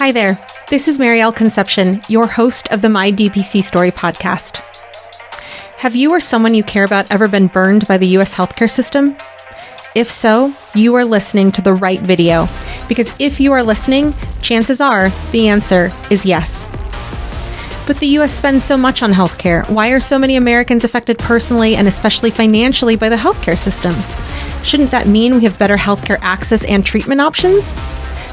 Hi there, this is Marielle Concepcion, your host of the My DPC Story podcast. Have you or someone you care about ever been burned by the U.S. healthcare system? If so, you are listening to the right video, because if you are listening, chances are the answer is yes. But the U.S. spends so much on healthcare. Why are so many Americans affected personally and especially financially by the healthcare system? Shouldn't that mean we have better healthcare access and treatment options?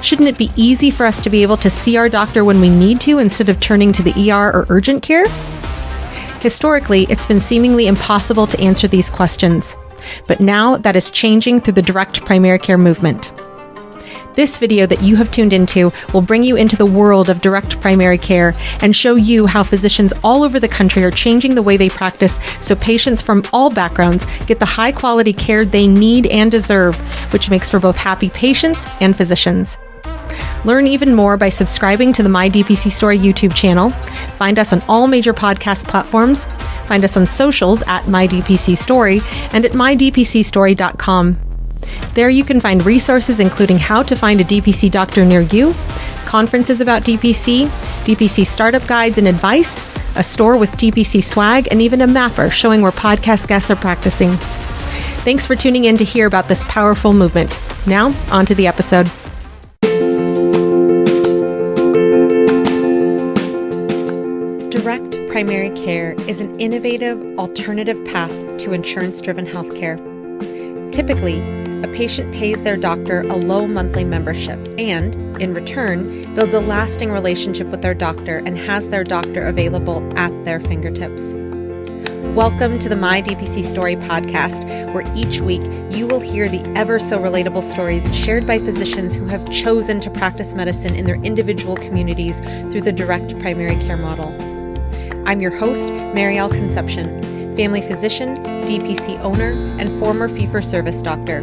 Shouldn't it be easy for us to be able to see our doctor when we need to instead of turning to the ER or urgent care? Historically, it's been seemingly impossible to answer these questions. But now that is changing through the direct primary care movement. This video that you have tuned into will bring you into the world of direct primary care and show you how physicians all over the country are changing the way they practice so patients from all backgrounds get the high quality care they need and deserve, which makes for both happy patients and physicians. Learn even more by subscribing to the My DPC Story YouTube channel. Find us on all major podcast platforms. Find us on socials at My DPC Story and at mydpcstory.com. There you can find resources including how to find a DPC doctor near you, conferences about DPC, DPC startup guides and advice, a store with DPC swag, and even a mapper showing where podcast guests are practicing. Thanks for tuning in to hear about this powerful movement. Now, on to the episode. Direct primary care is an innovative, alternative path to insurance-driven healthcare. Typically, a patient pays their doctor a low monthly membership and, in return, builds a lasting relationship with their doctor and has their doctor available at their fingertips. Welcome to the My DPC Story podcast, where each week you will hear the ever-so-relatable stories shared by physicians who have chosen to practice medicine in their individual communities through the direct primary care model. I'm your host, Marielle Concepcion, family physician, DPC owner, and former fee-for-service doctor.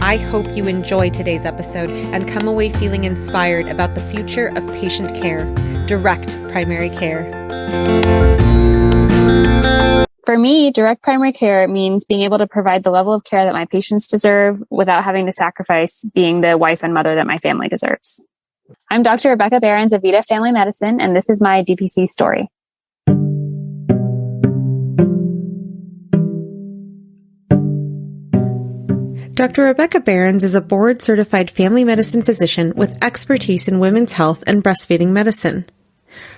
I hope you enjoy today's episode and come away feeling inspired about the future of patient care, direct primary care. For me, direct primary care means being able to provide the level of care that my patients deserve without having to sacrifice being the wife and mother that my family deserves. I'm Dr. Rebecca Behrens of Vita Family Medicine, and this is my DPC story. Dr. Rebecca Behrens is a board-certified family medicine physician with expertise in women's health and breastfeeding medicine.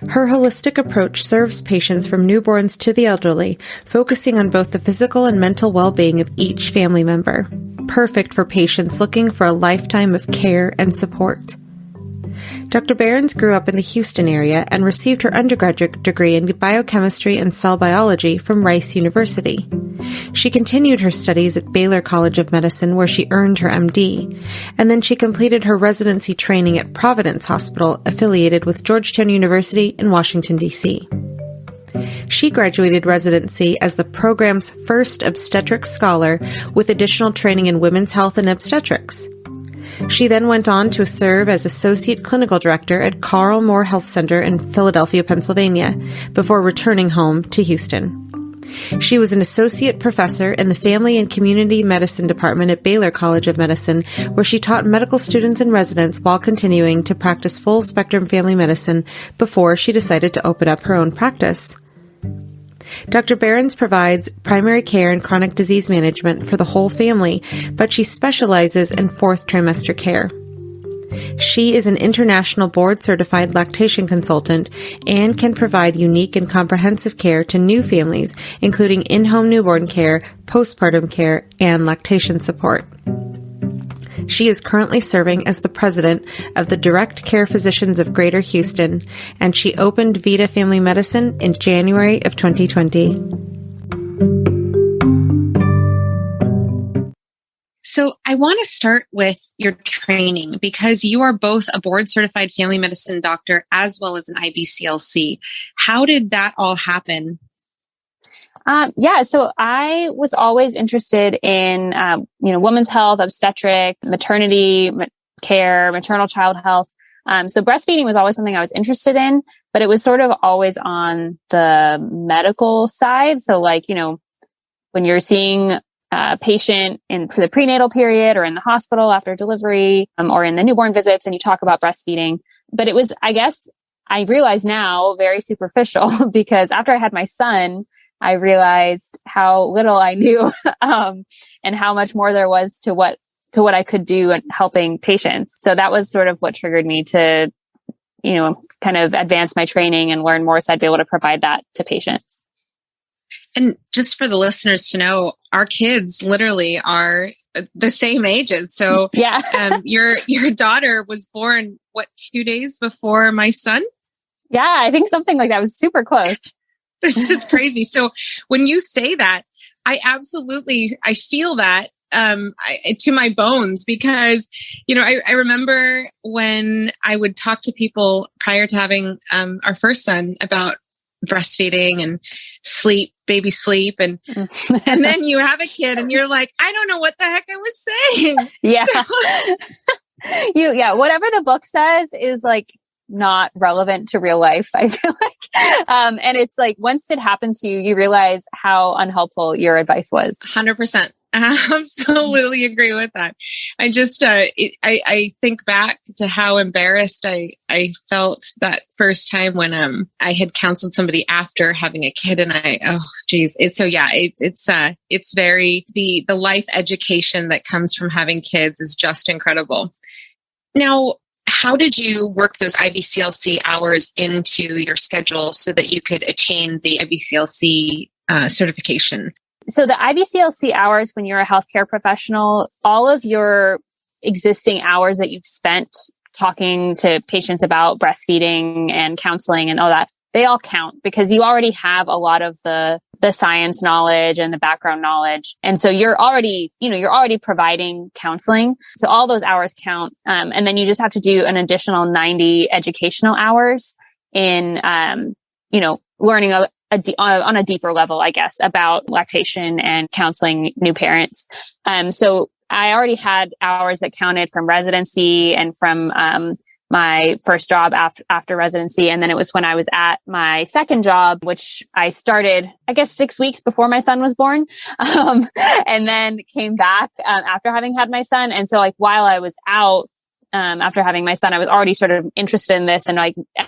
Her holistic approach serves patients from newborns to the elderly, focusing on both the physical and mental well-being of each family member, perfect for patients looking for a lifetime of care and support. Dr. Behrens grew up in the Houston area and received her undergraduate degree in biochemistry and cell biology from Rice University. She continued her studies at Baylor College of Medicine, where she earned her MD, and then she completed her residency training at Providence Hospital, affiliated with Georgetown University in Washington, D.C. She graduated residency as the program's first obstetrics scholar with additional training in women's health and obstetrics. She then went on to serve as Associate Clinical Director at Carl Moore Health Center in Philadelphia, Pennsylvania, before returning home to Houston. She was an Associate Professor in the Family and Community Medicine Department at Baylor College of Medicine, where she taught medical students and residents while continuing to practice full-spectrum family medicine before she decided to open up her own practice. Dr. Behrens provides primary care and chronic disease management for the whole family, but she specializes in fourth trimester care. She is an international board-certified lactation consultant and can provide unique and comprehensive care to new families, including in-home newborn care, postpartum care, and lactation support. She is currently serving as the president of the Direct Care Physicians of Greater Houston, and she opened Vita Family Medicine in January of 2020. So I want to start with your training because you are both a board-certified family medicine doctor as well as an IBCLC. How did that all happen? So I was always interested in, women's health, obstetric, maternity care, maternal child health. So breastfeeding was always something I was interested in, but it was sort of always on the medical side. So when you're seeing a patient for the prenatal period or in the hospital after delivery, or in the newborn visits and you talk about breastfeeding, But it was, I guess, I realize now, very superficial because after I had my son, I realized how little I knew, and how much more there was to what I could do in helping patients. So that was sort of what triggered me to, kind of advance my training and learn more so I'd be able to provide that to patients. And just for the listeners to know, our kids literally are the same ages. So yeah, your daughter was born, 2 days before my son? Yeah, I think something like that. Was super close. It's just crazy. So when you say that, I feel that to my bones, because, I remember when I would talk to people prior to having our first son about breastfeeding and baby sleep. And then you have a kid and you're like, I don't know what the heck I was saying. Yeah. Whatever the book says is like not relevant to real life, I feel like. And it's like, once it happens to you, you realize how unhelpful your advice was. 100%. I absolutely agree with that. I just, I think back to how embarrassed I felt that first time when, I had counseled somebody after having a kid, and it's very, the life education that comes from having kids is just incredible. Now, how did you work those IBCLC hours into your schedule so that you could attain the IBCLC certification? So the IBCLC hours, when you're a healthcare professional, all of your existing hours that you've spent talking to patients about breastfeeding and counseling and all that, they all count because you already have a lot of the science knowledge and the background knowledge. And so you're already providing counseling. So all those hours count. And then you just have to do an additional 90 educational hours in, learning on a deeper level, I guess, about lactation and counseling new parents. So I already had hours that counted from residency and from my first job after residency. And then it was when I was at my second job, which I started, I guess, 6 weeks before my son was born, and then came back after having had my son. And so while I was out after having my son, I was already sort of interested in this and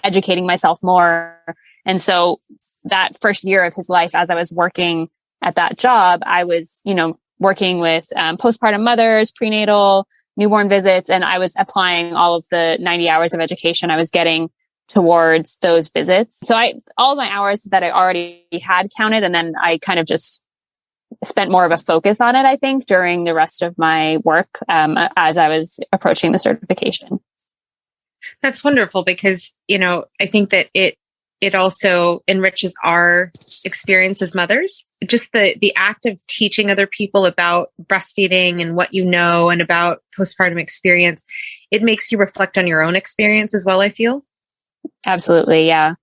educating myself more. And so that first year of his life, as I was working at that job, I was, working with postpartum mothers, prenatal, newborn visits, and I was applying all of the 90 hours of education I was getting towards those visits. So all my hours that I already had counted, and then I kind of just spent more of a focus on it, I think, during the rest of my work as I was approaching the certification. That's wonderful because, I think that it also enriches our experience as mothers. Just the act of teaching other people about breastfeeding and what you know and about postpartum experience, it makes you reflect on your own experience as well, I feel. Absolutely, yeah.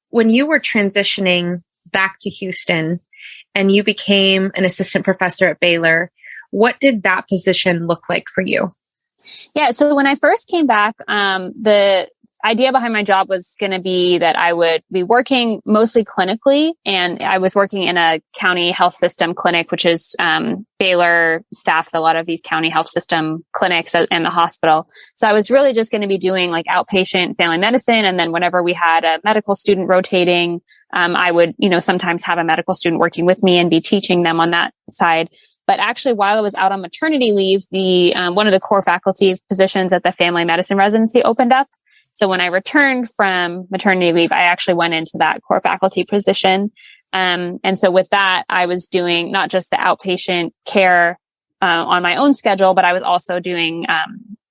When you were transitioning back to Houston and you became an assistant professor at Baylor, what did that position look like for you? Yeah, so when I first came back, the idea behind my job was going to be that I would be working mostly clinically, and I was working in a county health system clinic, which is Baylor staffs a lot of these county health system clinics and the hospital. So I was really just going to be doing outpatient family medicine. And then whenever we had a medical student rotating, I would, sometimes have a medical student working with me and be teaching them on that side. But actually, while I was out on maternity leave, the one of the core faculty positions at the family medicine residency opened up. So when I returned from maternity leave, I actually went into that core faculty position. And so with that, I was doing not just the outpatient care on my own schedule, but I was also doing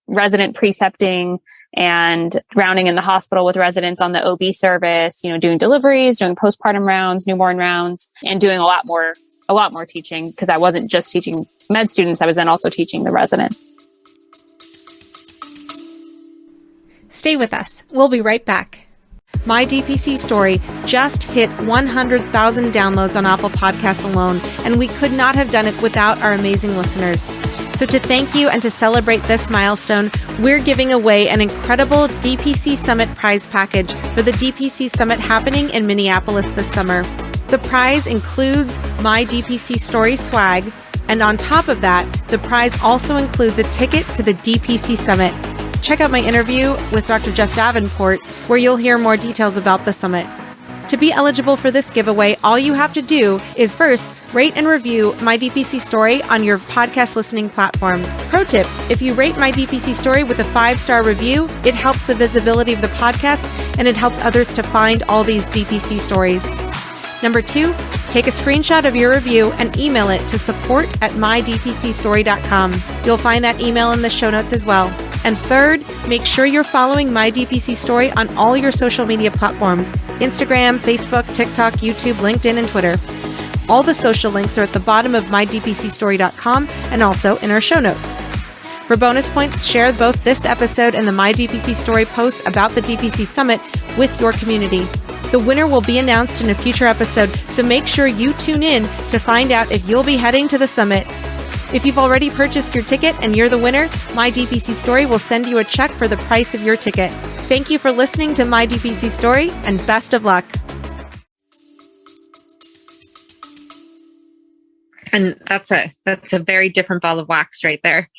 resident precepting and rounding in the hospital with residents on the OB service, doing deliveries, doing postpartum rounds, newborn rounds, and doing a lot more teaching, because I wasn't just teaching med students. I was then also teaching the residents. Stay with us. We'll be right back. My DPC Story just hit 100,000 downloads on Apple Podcasts alone, and we could not have done it without our amazing listeners. So to thank you and to celebrate this milestone, we're giving away an incredible DPC Summit prize package for the DPC Summit happening in Minneapolis this summer. The prize includes My DPC Story swag, and on top of that, the prize also includes a ticket to the DPC Summit. check out my interview with Dr. Jeff Davenport, where you'll hear more details about the summit. To be eligible for this giveaway, all you have to do is first rate and review My DPC Story on your podcast listening platform. Pro tip, if you rate My DPC Story with a 5-star review, it helps the visibility of the podcast and it helps others to find all these DPC stories. Number 2, take a screenshot of your review and email it to support@mydpcstory.com. You'll find that email in the show notes as well. And third, make sure you're following My DPC Story on all your social media platforms: Instagram, Facebook, TikTok, YouTube, LinkedIn, and Twitter. All the social links are at the bottom of mydpcstory.com and also in our show notes. For bonus points, share both this episode and the My DPC Story posts about the DPC Summit with your community. The winner will be announced in a future episode, so make sure you tune in to find out if you'll be heading to the summit. If you've already purchased your ticket and you're the winner, My DPC Story will send you a check for the price of your ticket. Thank you for listening to My DPC Story, and best of luck. And that's a very different ball of wax right there.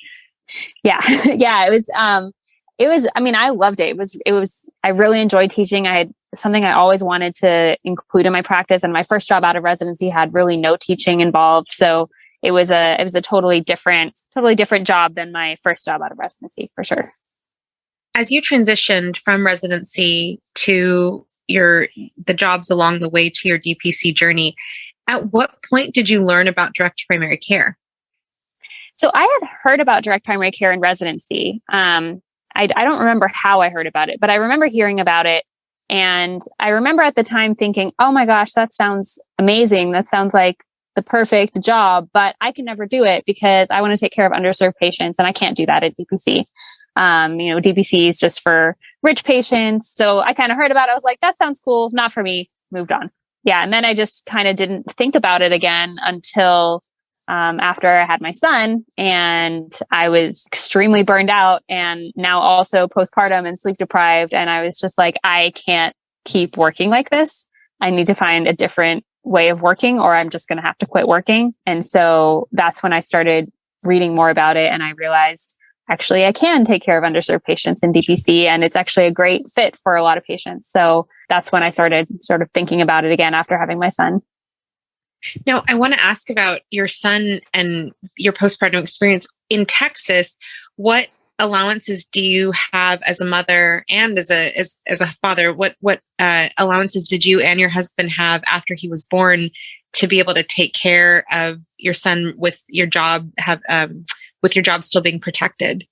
Yeah. Yeah. It was, I mean, I loved it. I really enjoyed teaching. I had something I always wanted to include in my practice. And my first job out of residency had really no teaching involved. So it was a totally different job than my first job out of residency, for sure. As you transitioned from residency to the jobs along the way to your DPC journey, at what point did you learn about direct primary care? So I had heard about direct primary care in residency. I don't remember how I heard about it, but I remember hearing about it. And I remember at the time thinking, oh my gosh, that sounds amazing. That sounds like the perfect job, but I can never do it because I want to take care of underserved patients and I can't do that at DPC. DPC is just for rich patients. So I kind of heard about it. I was like, that sounds cool. Not for me. Moved on. Yeah. And then I just kind of didn't think about it again until after I had my son, and I was extremely burned out and now also postpartum and sleep deprived. And I was just like, I can't keep working like this. I need to find a different way of working or I'm just going to have to quit working. And so that's when I started reading more about it. And I realized actually I can take care of underserved patients in DPC, and it's actually a great fit for a lot of patients. So that's when I started sort of thinking about it again after having my son. Now, I want to ask about your son and your postpartum experience in Texas. What allowances do you have as a mother and as a father? What allowances did you and your husband have after he was born to be able to take care of your son with your job still being protected?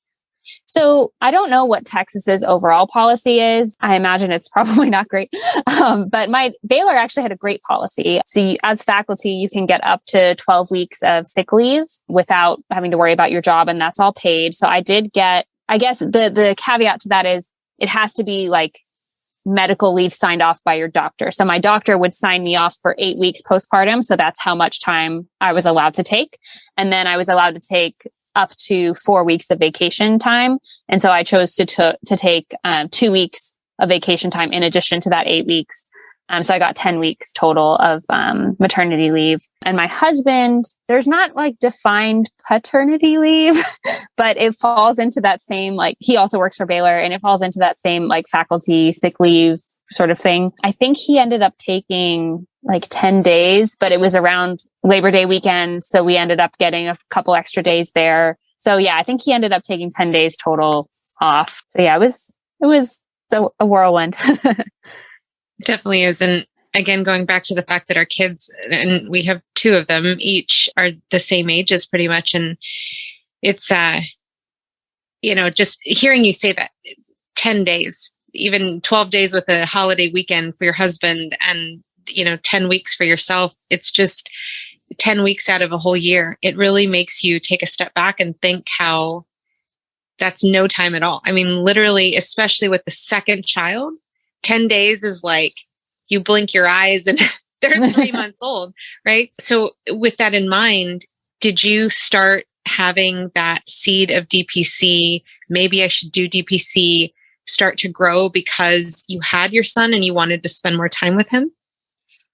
So I don't know what Texas's overall policy is. I imagine it's probably not great. But my Baylor actually had a great policy. So as faculty, you can get up to 12 weeks of sick leave without having to worry about your job. And that's all paid. So I did get, I guess the caveat to that is it has to be like medical leave signed off by your doctor. So my doctor would sign me off for 8 weeks postpartum. So that's how much time I was allowed to take. And then I was allowed to take up to 4 weeks of vacation time. And so I chose to take 2 weeks of vacation time in addition to that 8 weeks. So I got 10 weeks total of maternity leave. And my husband, there's not like defined paternity leave, but it falls into that same, like he also works for Baylor, and it falls into that same like faculty sick leave sort of thing. I think he ended up taking like 10 days, but it was around Labor Day weekend. So we ended up getting a couple extra days there. So yeah, I think he ended up taking 10 days total off. So yeah, it was a whirlwind. Definitely is. And again, going back to the fact that our kids, and we have 2 of them, each are the same ages pretty much. And it's, just hearing you say that 10 days, even 12 days with a holiday weekend for your husband and 10 weeks for yourself. It's just 10 weeks out of a whole year. It really makes you take a step back and think how that's no time at all. I mean, literally, especially with the second child, 10 days is like you blink your eyes and they're 3 months old, right? So with that in mind, did you start having that seed of DPC? Maybe I should do DPC start to grow because you had your son and you wanted to spend more time with him?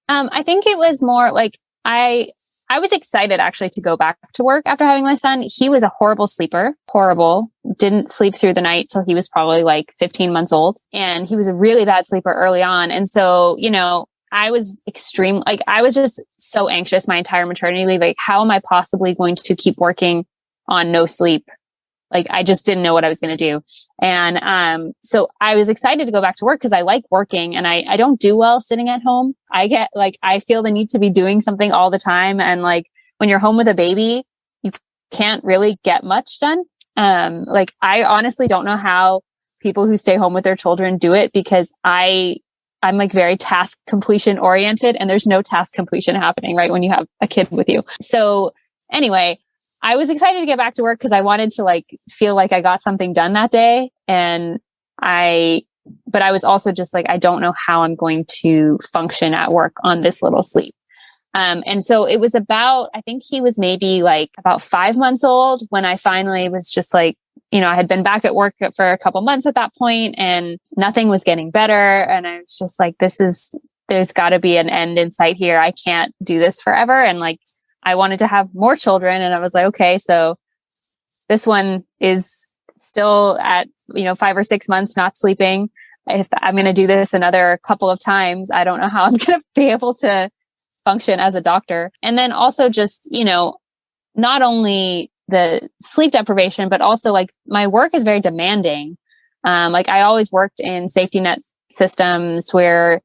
I think it was more like I I was excited actually to go back to work after having my son. He was a horrible sleeper, horrible, didn't sleep through the night till he was probably like 15 months old. And he was a really bad sleeper early on. And so, I was I was just so anxious my entire maternity leave. Like, how am I possibly going to keep working on no sleep? Like, I just didn't know what I was going to do. And so I was excited to go back to work because I like working and I don't do well sitting at home. I feel the need to be doing something all the time. And like when you're home with a baby, you can't really get much done. I honestly don't know how people who stay home with their children do it, because I'm like very task completion oriented, and there's no task completion happening right when you have a kid with you. So anyway, I was excited to get back to work because I wanted to like feel like I got something done that day. But I was also just like, I don't know how I'm going to function at work on this little sleep. And so it was I think he was maybe like about 5 months old when I finally was just like, I had been back at work for a couple months at that point and nothing was getting better. And I was just like, there's gotta be an end in sight here. I can't do this forever. And like, I wanted to have more children. And I was like, okay, so this one is still at, 5 or 6 months, not sleeping. If I'm going to do this another couple of times, I don't know how I'm going to be able to function as a doctor. And then also just, not only the sleep deprivation, but also like my work is very demanding. Like I always worked in safety net systems where,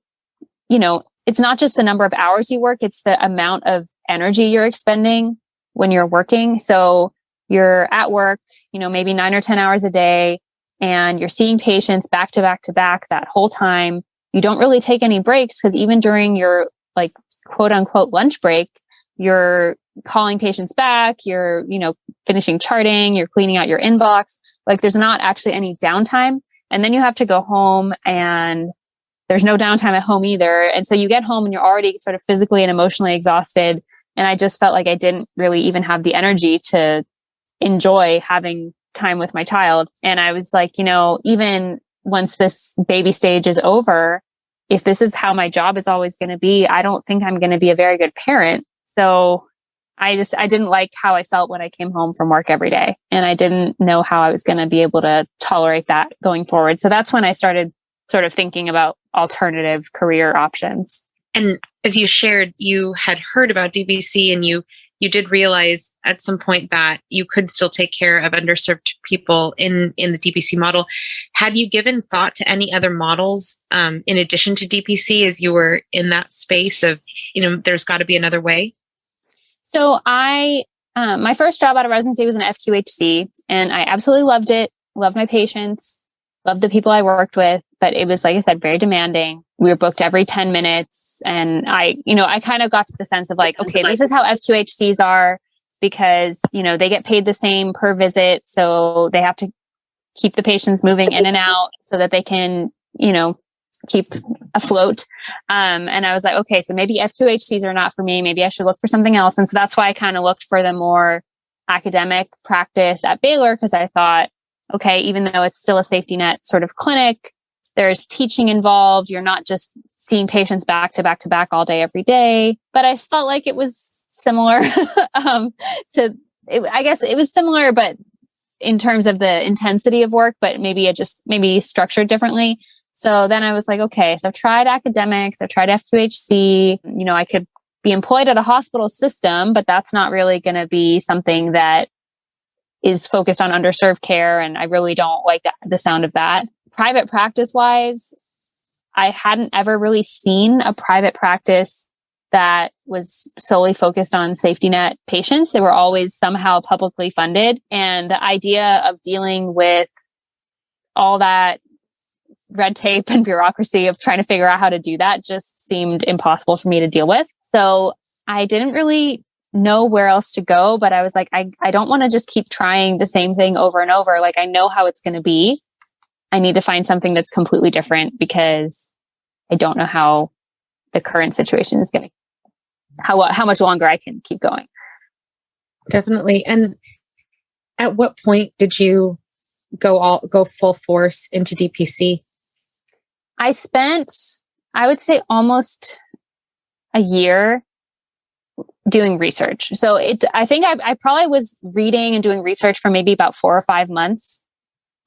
it's not just the number of hours you work, it's the amount of energy you're expending when you're working. So you're at work, maybe 9 or 10 hours a day, and you're seeing patients back to back to back that whole time. You don't really take any breaks because even during your like quote unquote lunch break, you're calling patients back, you're, finishing charting, you're cleaning out your inbox. Like there's not actually any downtime. And then you have to go home and there's no downtime at home either. And so you get home and you're already sort of physically and emotionally exhausted. And I just felt like I didn't really even have the energy to enjoy having time with my child. And I was like, even once this baby stage is over, if this is how my job is always going to be, I don't think I'm going to be a very good parent. So I didn't like how I felt when I came home from work every day. And I didn't know how I was going to be able to tolerate that going forward. So that's when I started sort of thinking about alternative career options. And as you shared, you had heard about DPC and you did realize at some point that you could still take care of underserved people in the DPC model. Had you given thought to any other models in addition to DPC as you were in that space of, there's got to be another way? So my first job out of residency was an FQHC, and I absolutely loved it. Loved my patients, loved the people I worked with, but it was, like I said, very demanding. We were booked every 10 minutes. And I kind of got to the sense of like, okay, this is how FQHCs are because, they get paid the same per visit. So they have to keep the patients moving in and out so that they can, keep afloat. And I was like, okay, so maybe FQHCs are not for me. Maybe I should look for something else. And so that's why I kind of looked for the more academic practice at Baylor, because I thought, okay, even though it's still a safety net sort of clinic, there's teaching involved. You're not just seeing patients back to back to back all day, every day. But I felt like it was similar I guess it was similar, but in terms of the intensity of work, but maybe structured differently. So then I was like, okay, so I've tried academics, I've tried FQHC, I could be employed at a hospital system, but that's not really going to be something that is focused on underserved care. And I really don't like the sound of that. Private practice wise, I hadn't ever really seen a private practice that was solely focused on safety net patients. They were always somehow publicly funded. And the idea of dealing with all that red tape and bureaucracy of trying to figure out how to do that just seemed impossible for me to deal with. So I didn't really know where else to go, but I was like, I don't want to just keep trying the same thing over and over. Like I know how it's going to be. I need to find something that's completely different because I don't know how the current situation is going to, how much longer I can keep going. Definitely. And at what point did you go full force into DPC? I spent, I would say, almost a year doing research. So I think I probably was reading and doing research for maybe about 4 or 5 months.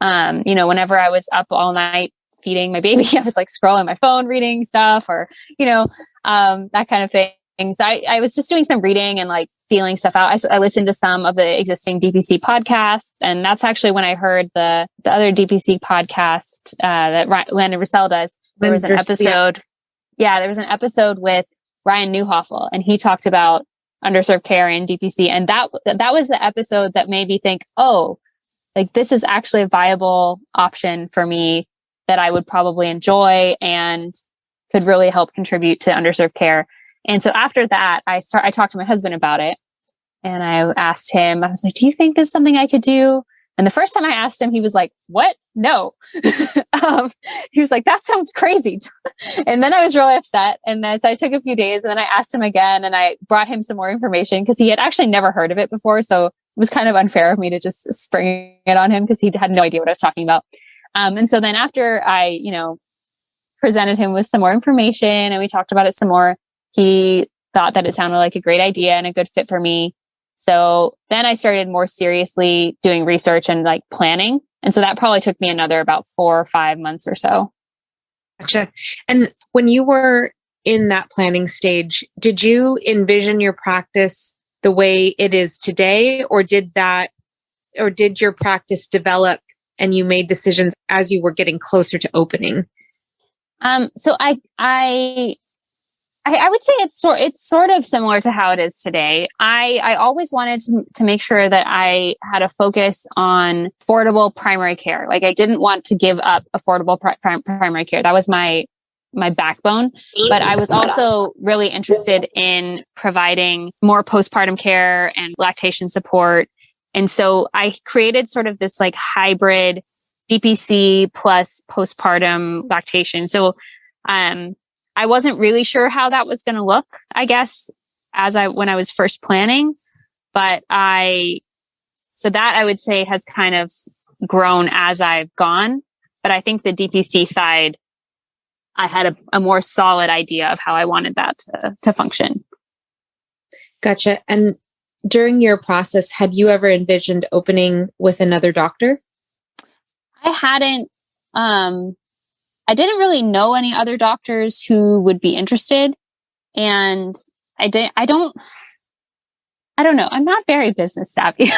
Whenever I was up all night feeding my baby, I was like scrolling my phone, reading stuff or, that kind of thing. So I was just doing some reading and like feeling stuff out. I listened to some of the existing DPC podcasts, and that's actually when I heard the other DPC podcast that Landon Russell does. There was an episode. Yeah, there was an episode with Ryan Newhoffel, and he talked about underserved care in DPC. And that was the episode that made me think, oh, like this is actually a viable option for me that I would probably enjoy and could really help contribute to underserved care. And so after that, I talked to my husband about it, and I asked him, I was like, do you think this is something I could do? And the first time I asked him, he was like, what? No. He was like, that sounds crazy. And then I was really upset. And then so I took a few days, and then I asked him again, and I brought him some more information because he had actually never heard of it before. So it was kind of unfair of me to just spring it on him because he had no idea what I was talking about. And so then after I, presented him with some more information and we talked about it some more, he thought that it sounded like a great idea and a good fit for me. So then I started more seriously doing research and like planning. And so that probably took me another about 4 or 5 months or so. Gotcha. And when you were in that planning stage, did you envision your practice the way it is today, or did your practice develop and you made decisions as you were getting closer to opening? So I would say it's sort of similar to how it is today. I always wanted to make sure that I had a focus on affordable primary care. Like I didn't want to give up affordable primary care. That was my backbone. But I was also really interested in providing more postpartum care and lactation support. And so I created sort of this like hybrid DPC plus postpartum lactation. So, I wasn't really sure how that was going to look, I guess, when I was first planning, but so that I would say has kind of grown as I've gone. But I think the DPC side, I had a more solid idea of how I wanted that to function. Gotcha. And during your process, had you ever envisioned opening with another doctor? I hadn't. I didn't really know any other doctors who would be interested. And I don't know. I'm not very business savvy.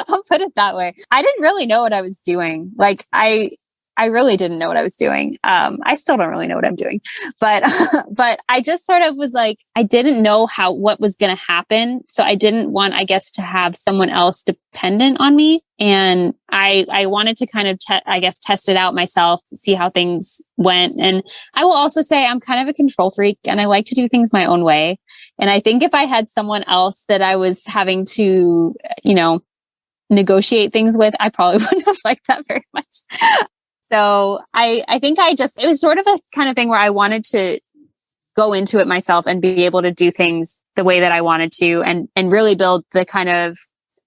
I'll put it that way. I didn't really know what I was doing. Like I really didn't know what I was doing. I still don't really know what I'm doing, but I just sort of was like, I didn't know what was going to happen. So I didn't want, I guess, to have someone else dependent on me. And I wanted to kind of, test it out myself, see how things went. And I will also say I'm kind of a control freak and I like to do things my own way. And I think if I had someone else that I was having to, negotiate things with, I probably wouldn't have liked that very much. So I think it was sort of a kind of thing where I wanted to go into it myself and be able to do things the way that I wanted to and really build the kind of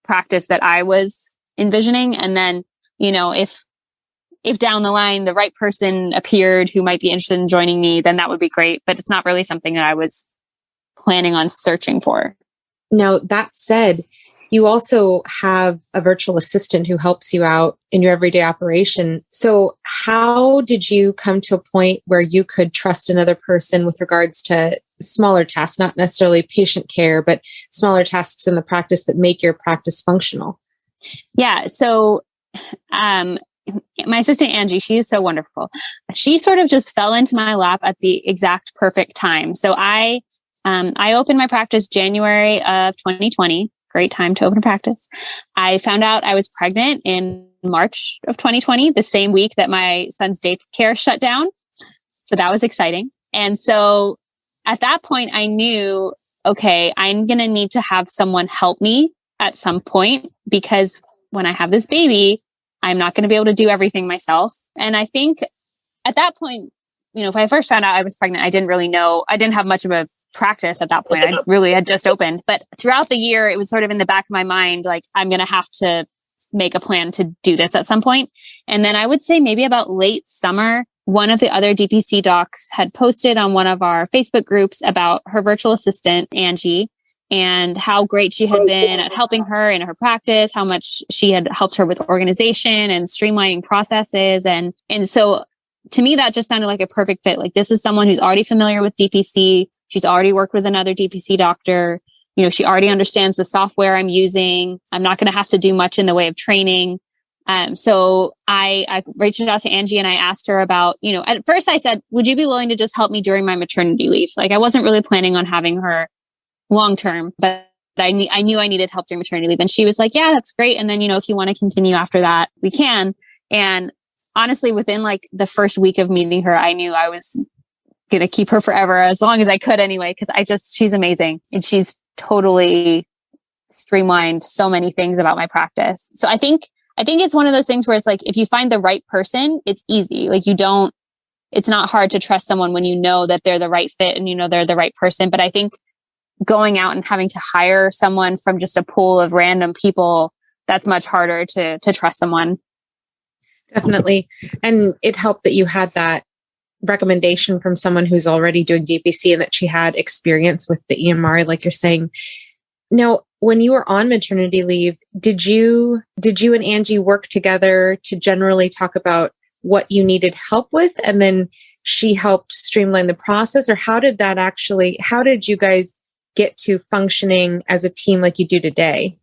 practice that I was envisioning. And then, if down the line, the right person appeared who might be interested in joining me, then that would be great. But it's not really something that I was planning on searching for. Now, that said, you also have a virtual assistant who helps you out in your everyday operation. So how did you come to a point where you could trust another person with regards to smaller tasks, not necessarily patient care, but smaller tasks in the practice that make your practice functional? Yeah. So, my assistant, Angie, she is so wonderful. She sort of just fell into my lap at the exact perfect time. So I opened my practice January of 2020. Great time to open a practice. I found out I was pregnant in March of 2020, the same week that my son's daycare shut down. So that was exciting. And so at that point, I knew, okay, I'm going to need to have someone help me at some point, because when I have this baby, I'm not going to be able to do everything myself. And I think at that point, if I first found out I was pregnant, I didn't really know. I didn't have much of a practice at that point. I really had just opened. But throughout the year, it was sort of in the back of my mind, like, I'm going to have to make a plan to do this at some point. And then I would say maybe about late summer, one of the other DPC docs had posted on one of our Facebook groups about her virtual assistant, Angie. and how great she had been at helping her in her practice, how much she had helped her with organization and streamlining processes. And so to me, that just sounded like a perfect fit. Like, this is someone who's already familiar with DPC. She's already worked with another DPC doctor. She already understands the software I'm using. I'm not going to have to do much in the way of training. So I reached out to Angie and I asked her about, at first I said, would you be willing to just help me during my maternity leave? Like, I wasn't really planning on having her long-term, but I knew I needed help during maternity leave. And she was like, yeah, that's great. And then, if you want to continue after that, we can. And honestly, within like the first week of meeting her, I knew I was going to keep her forever, as long as I could anyway, because she's amazing. And she's totally streamlined so many things about my practice. So I think it's one of those things where it's like, if you find the right person, it's easy. Like, it's not hard to trust someone when you know that they're the right fit and they're the right person. But I think going out and having to hire someone from just a pool of random people, that's much harder to trust someone. Definitely. And it helped that you had that recommendation from someone who's already doing DPC and that she had experience with the EMR, like you're saying. Now, when you were on maternity leave, did you and Angie work together to generally talk about what you needed help with? And then she helped streamline the process? Or how did you guys get to functioning as a team like you do today?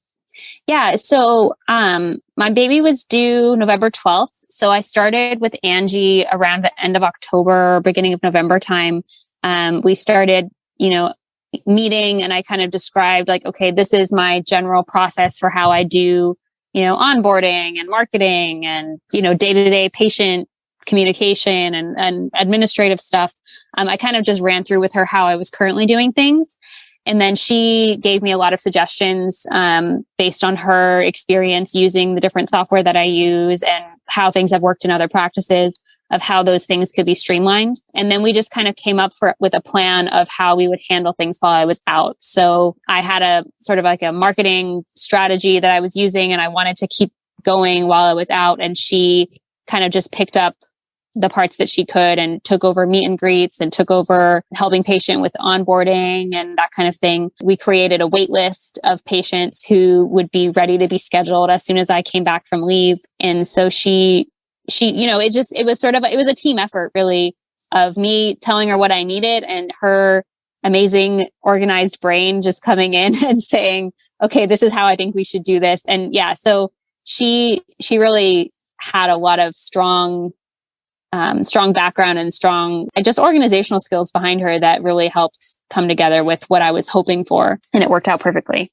Yeah. So, my baby was due November 12th. So I started with Angie around the end of October, beginning of November time. We started, meeting, and I kind of described like, okay, this is my general process for how I do, onboarding and marketing and, day-to-day patient communication and administrative stuff. I kind of just ran through with her how I was currently doing things. And then she gave me a lot of suggestions based on her experience using the different software that I use and how things have worked in other practices, of how those things could be streamlined. And then we just kind of came up with a plan of how we would handle things while I was out. So I had a sort of like a marketing strategy that I was using, and I wanted to keep going while I was out. And she kind of just picked up the parts that she could and took over meet and greets and took over helping patient with onboarding and that kind of thing. We created a wait list of patients who would be ready to be scheduled as soon as I came back from leave. And so she, it was a team effort really, of me telling her what I needed and her amazing organized brain just coming in and saying, okay, this is how I think we should do this. And yeah, so she really had a lot of strong background and strong just organizational skills behind her that really helped come together with what I was hoping for. And it worked out perfectly.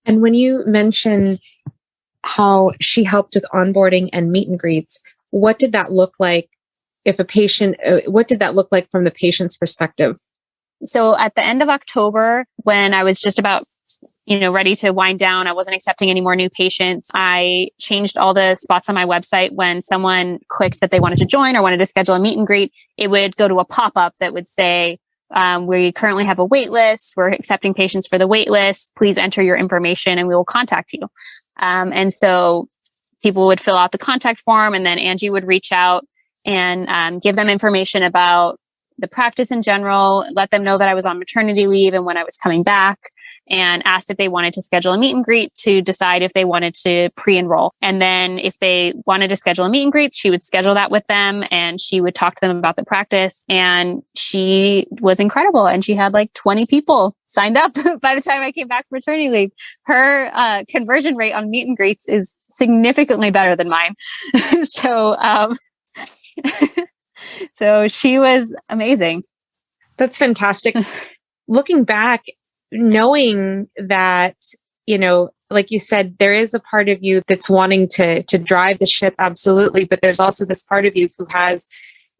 And when you mention how she helped with onboarding and meet and greets, what did that look like what did that look like from the patient's perspective? So at the end of October, when I was just about, ready to wind down, I wasn't accepting any more new patients. I changed all the spots on my website. When someone clicked that they wanted to join or wanted to schedule a meet and greet, it would go to a pop-up that would say, we currently have a wait list. We're accepting patients for the wait list. Please enter your information and we will contact you. And so people would fill out the contact form, and then Angie would reach out and give them information about the practice in general, let them know that I was on maternity leave and when I was coming back, and asked if they wanted to schedule a meet and greet to decide if they wanted to pre-enroll. And then if they wanted to schedule a meet and greet, she would schedule that with them and she would talk to them about the practice. And she was incredible. And she had like 20 people signed up by the time I came back from maternity leave. Her conversion rate on meet and greets is significantly better than mine. So she was amazing. That's fantastic. Looking back, knowing that, like you said, there is a part of you that's wanting to drive the ship. Absolutely. But there's also this part of you who has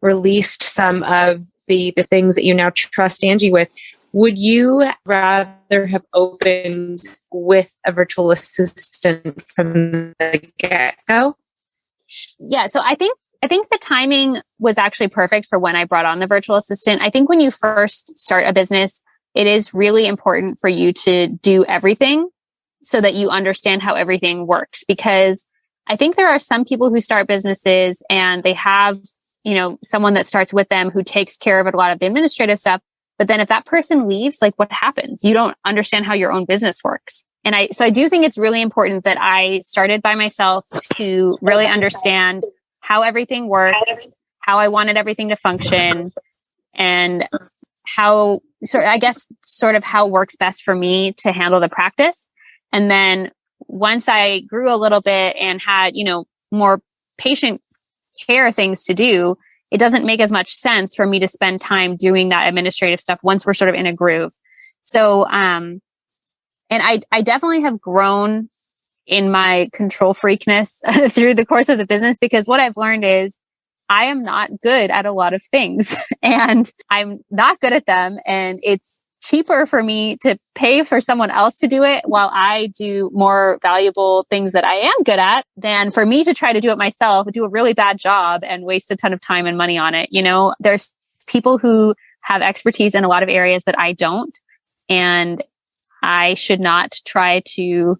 released some of the things that you now trust Angie with. Would you rather have opened with a virtual assistant from the get-go? Yeah. So I think the timing was actually perfect for when I brought on the virtual assistant. I think when you first start a business, it is really important for you to do everything so that you understand how everything works. Because I think there are some people who start businesses and they have, someone that starts with them who takes care of a lot of the administrative stuff. But then if that person leaves, like what happens? You don't understand how your own business works. And so I do think it's really important that I started by myself to really understand how everything works, how I wanted everything to function, and how sort of how works best for me to handle the practice. And then once I grew a little bit and had, more patient care things to do, it doesn't make as much sense for me to spend time doing that administrative stuff once we're sort of in a groove. So, and I definitely have grown in my control freakness through the course of the business, because what I've learned is I am not good at a lot of things and I'm not good at them. And it's cheaper for me to pay for someone else to do it while I do more valuable things that I am good at than for me to try to do it myself, do a really bad job and waste a ton of time and money on it. There's people who have expertise in a lot of areas that I don't, and I should not try to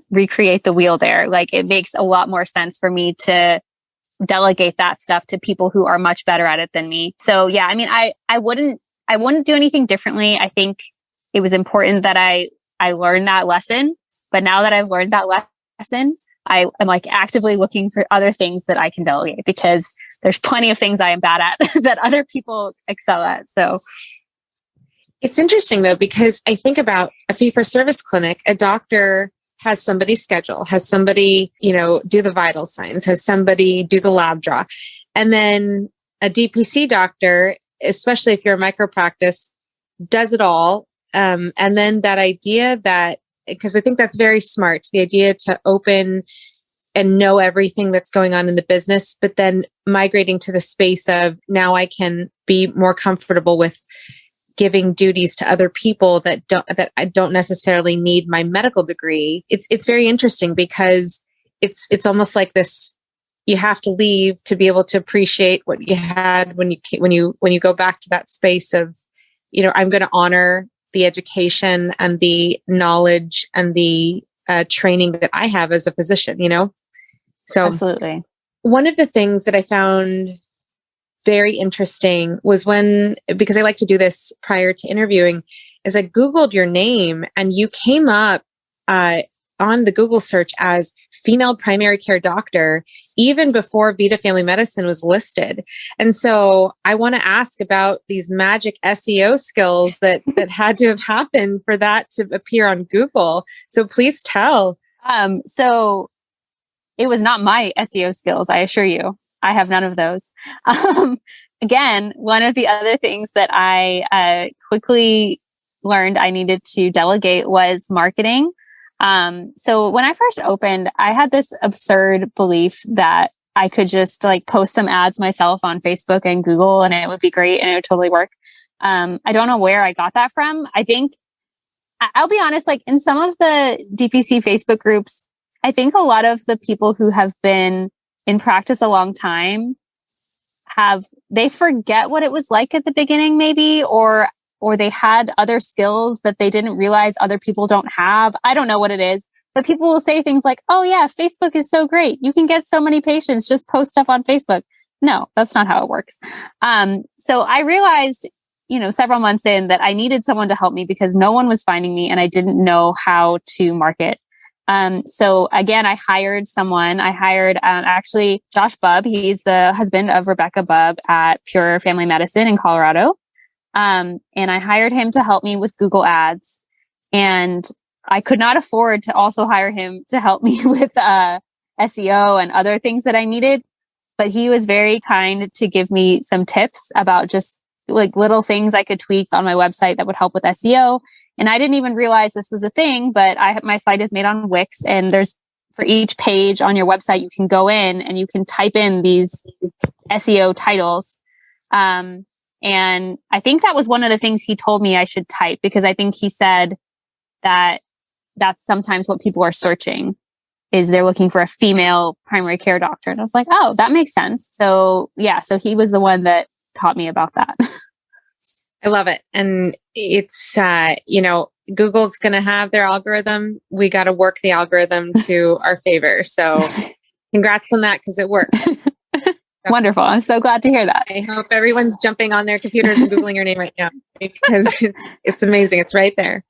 recreate the wheel there. Like, it makes a lot more sense for me to delegate that stuff to people who are much better at it than me. So yeah, I mean, I wouldn't do anything differently. I think it was important that I learned that lesson. But now that I've learned that lesson, I am like actively looking for other things that I can delegate, because there's plenty of things I am bad at that other people excel at. So it's interesting though, because I think about a fee-for-service clinic, a doctor has somebody schedule, has somebody, do the vital signs, has somebody do the lab draw. And then a DPC doctor, especially if you're a micro practice, does it all. And then that idea that, because I think that's very smart, the idea to open and know everything that's going on in the business, but then migrating to the space of now I can be more comfortable with giving duties to other people that I don't necessarily need my medical degree. It's very interesting, because it's almost like this, you have to leave to be able to appreciate what you had when you go back to that space of, I'm going to honor the education and the knowledge and the training that I have as a physician, So absolutely. One of the things that I found very interesting was because I like to do this prior to interviewing, is I Googled your name and you came up on the Google search as female primary care doctor, even before Vita Family Medicine was listed. And so I want to ask about these magic SEO skills that had to have happened for that to appear on Google. So please tell. So it was not my SEO skills, I assure you. I have none of those. Again, one of the other things that I quickly learned I needed to delegate was marketing. So when I first opened, I had this absurd belief that I could just like post some ads myself on Facebook and Google and it would be great and it would totally work. I don't know where I got that from. I think, I'll be honest, like in some of the DPC Facebook groups, I think a lot of the people who have been in practice a long time they forget what it was like at the beginning, maybe, or they had other skills that they didn't realize other people don't have. I don't know what it is, but people will say things like, oh yeah, Facebook is so great. You can get so many patients, just post stuff on Facebook. No, that's not how it works. So I realized, several months in that I needed someone to help me because no one was finding me and I didn't know how to market. So again, I hired someone. I hired actually Josh Bubb. He's the husband of Rebecca Bubb at Pure Family Medicine in Colorado. And I hired him to help me with Google Ads. And I could not afford to also hire him to help me with SEO and other things that I needed. But he was very kind to give me some tips about just like little things I could tweak on my website that would help with SEO. And I didn't even realize this was a thing, but my site is made on Wix, and there's, for each page on your website, you can go in and you can type in these SEO titles. And I think that was one of the things he told me I should type, because I think he said that that's sometimes what people are searching, is they're looking for a female primary care doctor. And I was like, oh, that makes sense. So yeah, so he was the one that taught me about that. I love it. And it's, Google's going to have their algorithm. We got to work the algorithm to our favor. So congrats on that, because it worked. Wonderful. I'm so glad to hear that. I hope everyone's jumping on their computers and Googling your name right now because it's amazing. It's right there.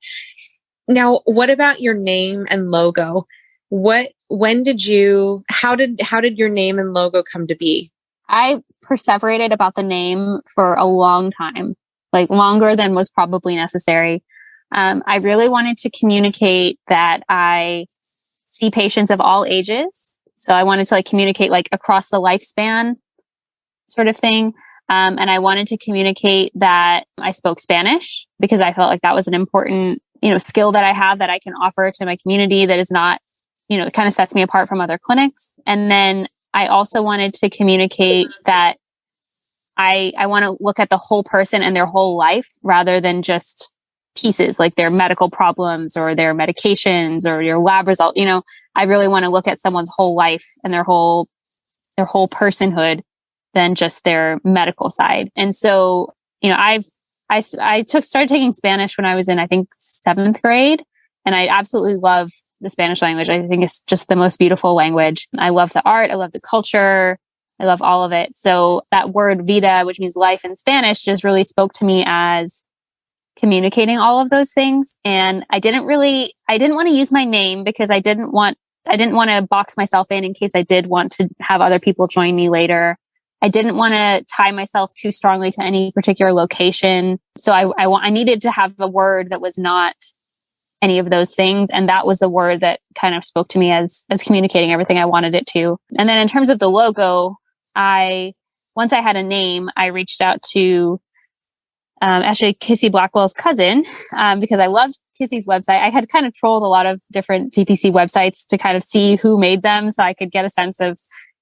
Now, what about your name and logo? How did your name and logo come to be? I perseverated about the name for a long time, like longer than was probably necessary. I really wanted to communicate that I see patients of all ages. So I wanted to communicate across the lifespan sort of thing. And I wanted to communicate that I spoke Spanish because I felt like that was an important, skill that I have that I can offer to my community that is not, it kind of sets me apart from other clinics. And then I also wanted to communicate that I want to look at the whole person and their whole life rather than just pieces like their medical problems or their medications or your lab result. I really want to look at someone's whole life and their whole personhood than just their medical side. And so, I started taking Spanish when I was in, I think, 7th grade. And I absolutely love the Spanish language. I think it's just the most beautiful language. I love the art. I love the culture. I love all of it. So that word Vita, which means life in Spanish, just really spoke to me as communicating all of those things. And I didn't want to use my name because I didn't want to box myself in case I did want to have other people join me later. I didn't want to tie myself too strongly to any particular location. So I needed to have a word that was not any of those things. And that was the word that kind of spoke to me as communicating everything I wanted it to. And then in terms of the logo, once I had a name, I reached out to actually Kissy Blackwell's cousin, because I loved Kissy's website. I had kind of trolled a lot of different DPC websites to kind of see who made them so I could get a sense of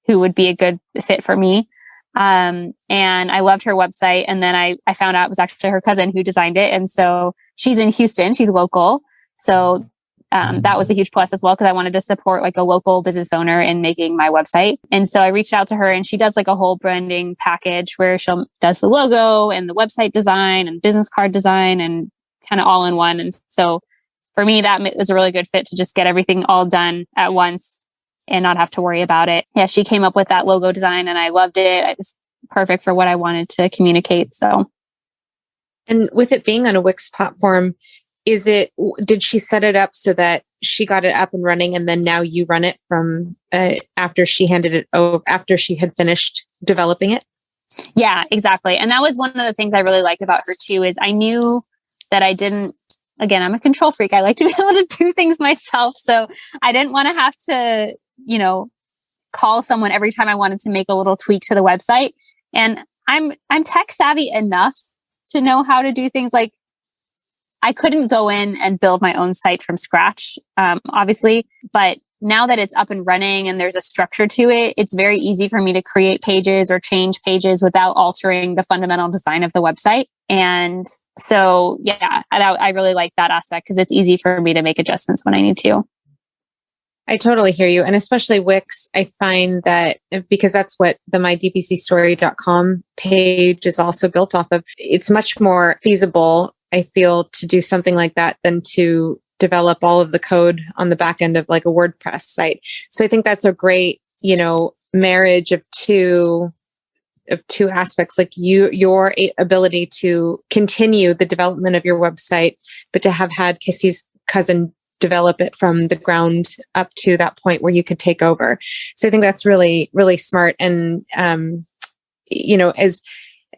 who would be a good fit for me. And I loved her website. And then I found out it was actually her cousin who designed it. And so she's in Houston, she's local. So that was a huge plus as well, because I wanted to support a local business owner in making my website. And so I reached out to her, and she does a whole branding package where she does the logo and the website design and business card design and kind of all in one. And so for me, that was a really good fit to just get everything all done at once and not have to worry about it. Yeah, she came up with that logo design and I loved it. It was perfect for what I wanted to communicate. So, and with it being on a Wix platform, did she set it up so that she got it up and running and then now you run it from after she handed it over, after she had finished developing it? Yeah, exactly. And that was one of the things I really liked about her too, is I knew that again, I'm a control freak. I like to be able to do things myself. So I didn't want to have to, call someone every time I wanted to make a little tweak to the website. And I'm tech savvy enough to know how to do things. I couldn't go in and build my own site from scratch, obviously, but now that it's up and running and there's a structure to it, it's very easy for me to create pages or change pages without altering the fundamental design of the website. And so, yeah, I really like that aspect because it's easy for me to make adjustments when I need to. I totally hear you. And especially Wix, I find that because that's what the mydpcstory.com page is also built off of, it's much more feasible, I feel, to do something like that than to develop all of the code on the back end of a WordPress site. So I think that's a great, marriage of two aspects, your ability to continue the development of your website, but to have had Kissy's cousin develop it from the ground up to that point where you could take over. So I think that's really, really smart. And, as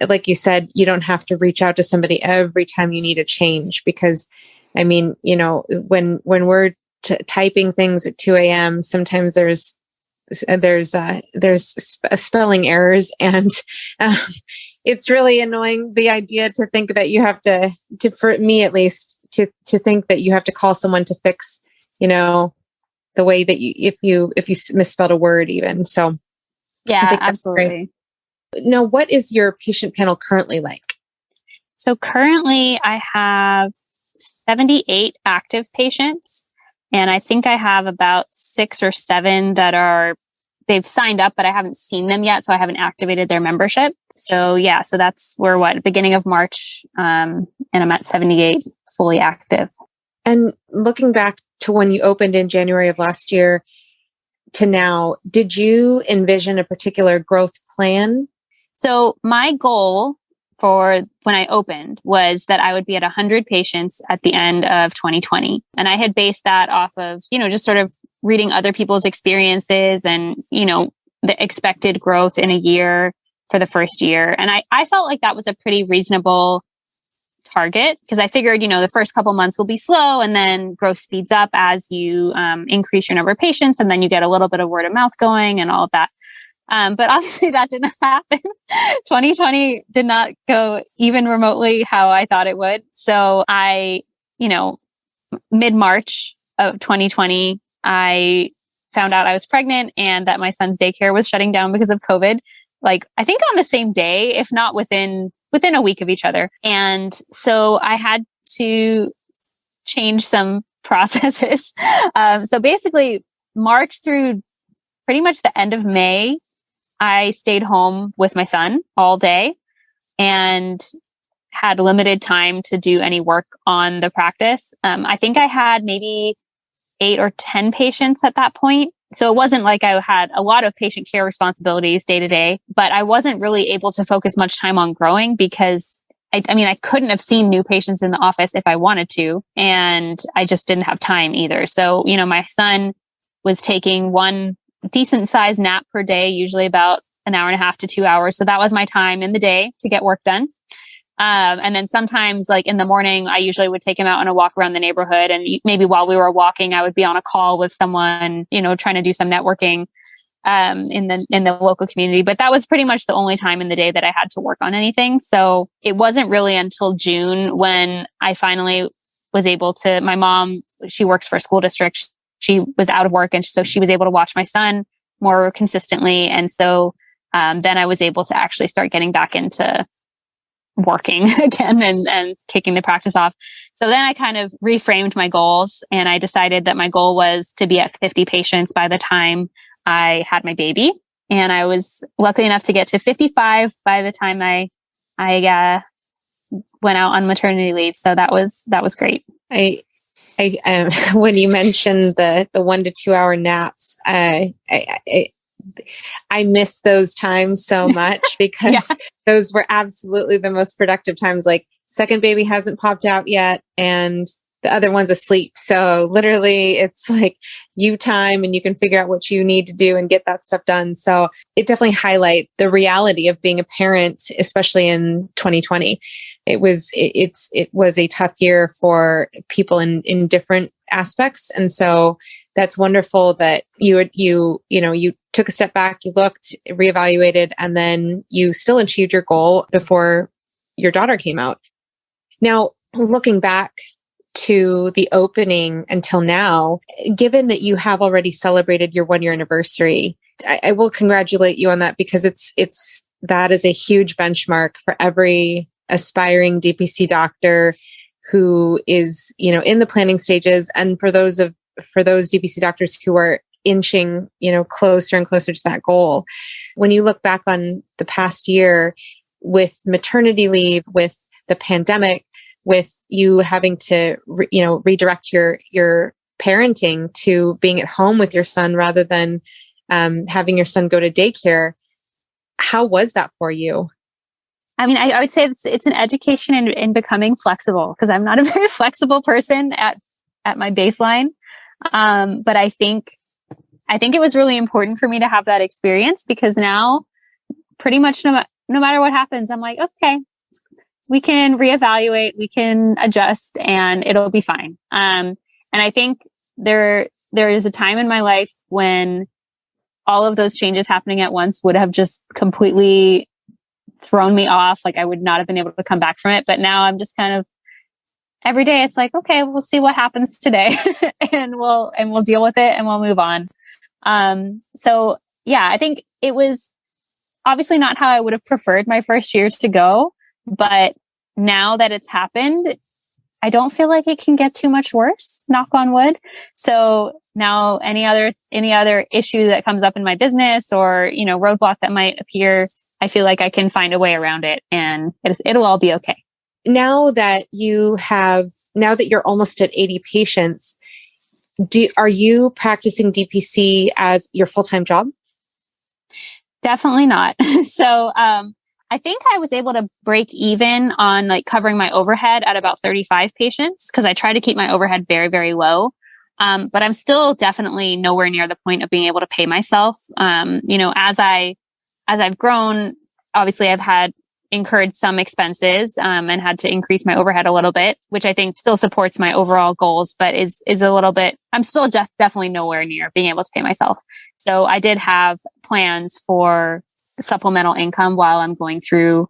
like you said, you don't have to reach out to somebody every time you need a change, because when we're typing things at 2 a.m., sometimes there's spelling errors, and it's really annoying, the idea to think that you have to for me at least, to think that you have to call someone to fix, the way that if you misspelled a word even. So yeah, absolutely. Now, what is your patient panel currently like? So currently I have 78 active patients, and I think I have about 6 or 7 that they've signed up, but I haven't seen them yet. So I haven't activated their membership. So yeah, so we're beginning of March, and I'm at 78 fully active. And looking back to when you opened in January of last year, to now, did you envision a particular growth plan? So my goal for when I opened was that I would be at 100 patients at the end of 2020. And I had based that off of, just sort of reading other people's experiences and, the expected growth in a year for the first year. And I felt like that was a pretty reasonable target because I figured, the first couple months will be slow and then growth speeds up as you increase your number of patients and then you get a little bit of word of mouth going and all of that. But obviously that didn't happen. 2020 did not go even remotely how I thought it would. So mid-March of 2020, I found out I was pregnant and that my son's daycare was shutting down because of COVID. Like, I think on the same day, if not within a week of each other. And so I had to change some processes. So basically March through pretty much the end of May, I stayed home with my son all day and had limited time to do any work on the practice. I think I had maybe 8 or 10 patients at that point. So it wasn't like I had a lot of patient care responsibilities day to day, but I wasn't really able to focus much time on growing because I couldn't have seen new patients in the office if I wanted to, and I just didn't have time either. So, my son was taking one decent sized nap per day, usually about an hour and a half to 2 hours. So that was my time in the day to get work done. And then sometimes like in the morning, I usually would take him out on a walk around the neighborhood. And maybe while we were walking, I would be on a call with someone, trying to do some networking in the local community. But that was pretty much the only time in the day that I had to work on anything. So it wasn't really until June when I finally was able to, my mom, she works for a school district. She was out of work. And so she was able to watch my son more consistently. And so then I was able to actually start getting back into working again and kicking the practice off. So then I kind of reframed my goals and I decided that my goal was to be at 50 patients by the time I had my baby. And I was lucky enough to get to 55 by the time I went out on maternity leave. So that was great. I when you mentioned the 1 to 2 hour naps, I miss those times so much because those were absolutely the most productive times. Like, second baby hasn't popped out yet and the other one's asleep. So literally it's like you time and you can figure out what you need to do and get that stuff done. So it definitely highlights the reality of being a parent, especially in 2020. It was a tough year for people in different aspects. And so that's wonderful that you took a step back, you looked, reevaluated, and then you still achieved your goal before your daughter came out. Now, looking back to the opening until now, given that you have already celebrated your 1 year anniversary, I will congratulate you on that because that is a huge benchmark for every aspiring DPC doctor who is, in the planning stages, and for those DPC doctors who are inching, closer and closer to that goal. When you look back on the past year with maternity leave, with the pandemic, with you having to, redirect your parenting to being at home with your son rather than having your son go to daycare, how was that for you? I mean, I would say it's an education in becoming flexible because I'm not a very flexible person at my baseline. But I think it was really important for me to have that experience because now pretty much no matter what happens, I'm like, okay, we can reevaluate, we can adjust and it'll be fine. And I think there is a time in my life when all of those changes happening at once would have just completely thrown me off. Like I would not have been able to come back from it. But now I'm just kind of every day it's like, okay, we'll see what happens today and we'll deal with it and we'll move on. So yeah, I think it was obviously not how I would have preferred my first year to go, but now that it's happened, I don't feel like it can get too much worse, knock on wood. So now any other issue that comes up in my business or, roadblock that might appear, I feel like I can find a way around it and it'll all be okay. Now that you're almost at 80 patients, Are you practicing DPC as your full-time job? Definitely not. So, I think I was able to break even on like covering my overhead at about 35 patients because I try to keep my overhead very, very low. But I'm still definitely nowhere near the point of being able to pay myself. As I've grown, obviously I've had incurred some expenses, and had to increase my overhead a little bit, which I think still supports my overall goals, but is a little bit, I'm still just definitely nowhere near being able to pay myself. So I did have plans for supplemental income while I'm going through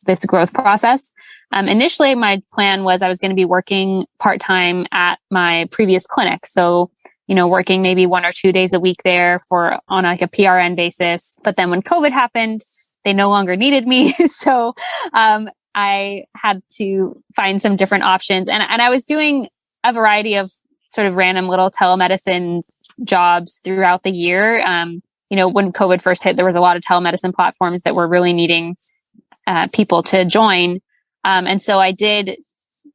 this growth process. Initially, my plan was I was going to be working part-time at my previous clinic. So, working maybe 1 or 2 days a week there on like a PRN basis. But then when COVID happened, they no longer needed me. So, I had to find some different options. And I was doing a variety of sort of random little telemedicine jobs throughout the year. When COVID first hit, there was a lot of telemedicine platforms that were really needing people to join. And so I did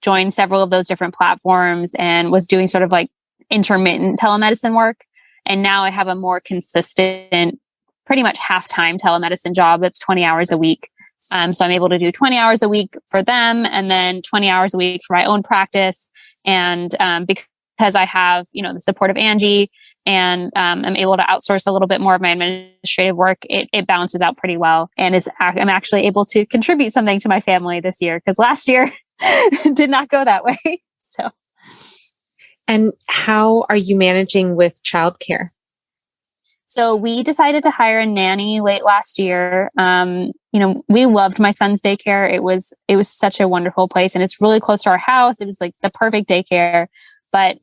join several of those different platforms and was doing sort of like intermittent telemedicine work. And now I have a more consistent, pretty much half-time telemedicine job that's 20 hours a week. So I'm able to do 20 hours a week for them and then 20 hours a week for my own practice. And because I have, the support of Angie and I'm able to outsource a little bit more of my administrative work, it balances out pretty well. And I'm actually able to contribute something to my family this year because last year did not go that way. So. And how are you managing with childcare? So we decided to hire a nanny late last year. We loved my son's daycare. It was such a wonderful place and it's really close to our house. It was like the perfect daycare, but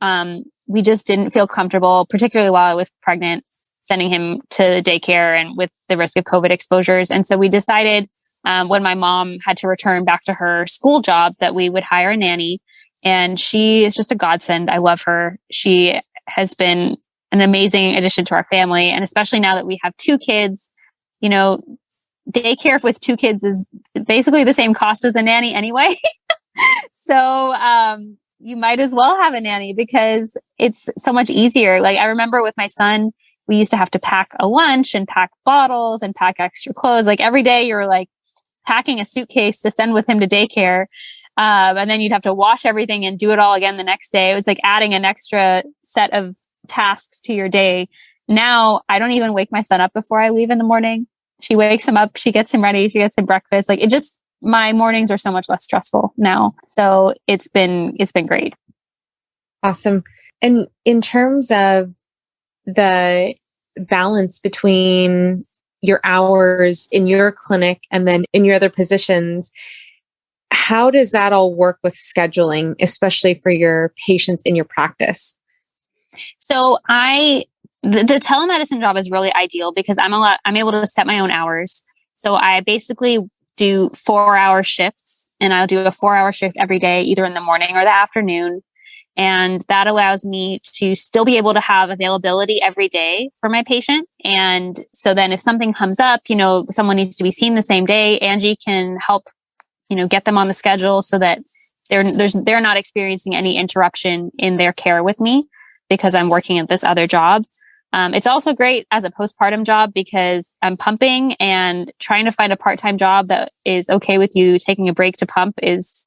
we just didn't feel comfortable, particularly while I was pregnant, sending him to daycare and with the risk of COVID exposures. And so we decided when my mom had to return back to her school job that we would hire a nanny. And she is just a godsend. I love her. She has been an amazing addition to our family. And especially now that we have 2 kids, daycare with 2 kids is basically the same cost as a nanny anyway. So you might as well have a nanny because it's so much easier. Like I remember with my son, we used to have to pack a lunch and pack bottles and pack extra clothes. Like every day you're like packing a suitcase to send with him to daycare. And then you'd have to wash everything and do it all again the next day. It was like adding an extra set of tasks to your day. Now I don't even wake my son up before I leave in the morning. She wakes him up, she gets him ready, she gets him breakfast. Like my mornings are so much less stressful now. So it's been great. Awesome. And in terms of the balance between your hours in your clinic and then in your other positions, how does that all work with scheduling, especially for your patients in your practice? So the telemedicine job is really ideal because I'm able to set my own hours. So I basically do 4-hour shifts and I'll do a 4-hour shift every day, either in the morning or the afternoon. And that allows me to still be able to have availability every day for my patient. And so then if something comes up, someone needs to be seen the same day, Angie can help, get them on the schedule so that they're not experiencing any interruption in their care with me because I'm working at this other job. It's also great as a postpartum job because I'm pumping and trying to find a part-time job that is okay with you taking a break to pump is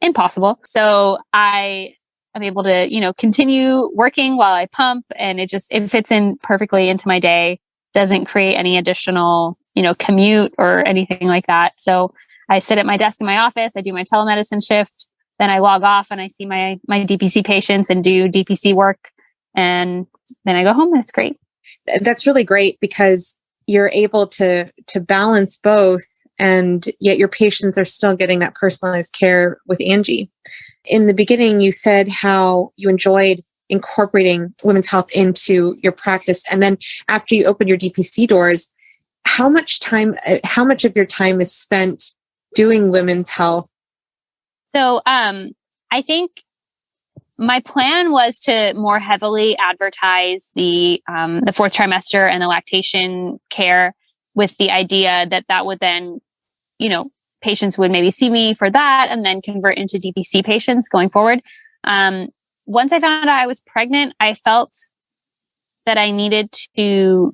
impossible. So I'm able to, continue working while I pump and it fits in perfectly into my day, doesn't create any additional, commute or anything like that. So I sit at my desk in my office, I do my telemedicine shift, then I log off and I see my DPC patients and do DPC work. And then I go home and it's great. That's really great because you're able to balance both and yet your patients are still getting that personalized care with Angie. In the beginning, you said how you enjoyed incorporating women's health into your practice. And then after you open your DPC doors, how much of your time is spent doing women's health? So I think my plan was to more heavily advertise the 4th trimester and the lactation care with the idea that would then, patients would maybe see me for that and then convert into DPC patients going forward. once I found out I was pregnant, I felt that I needed to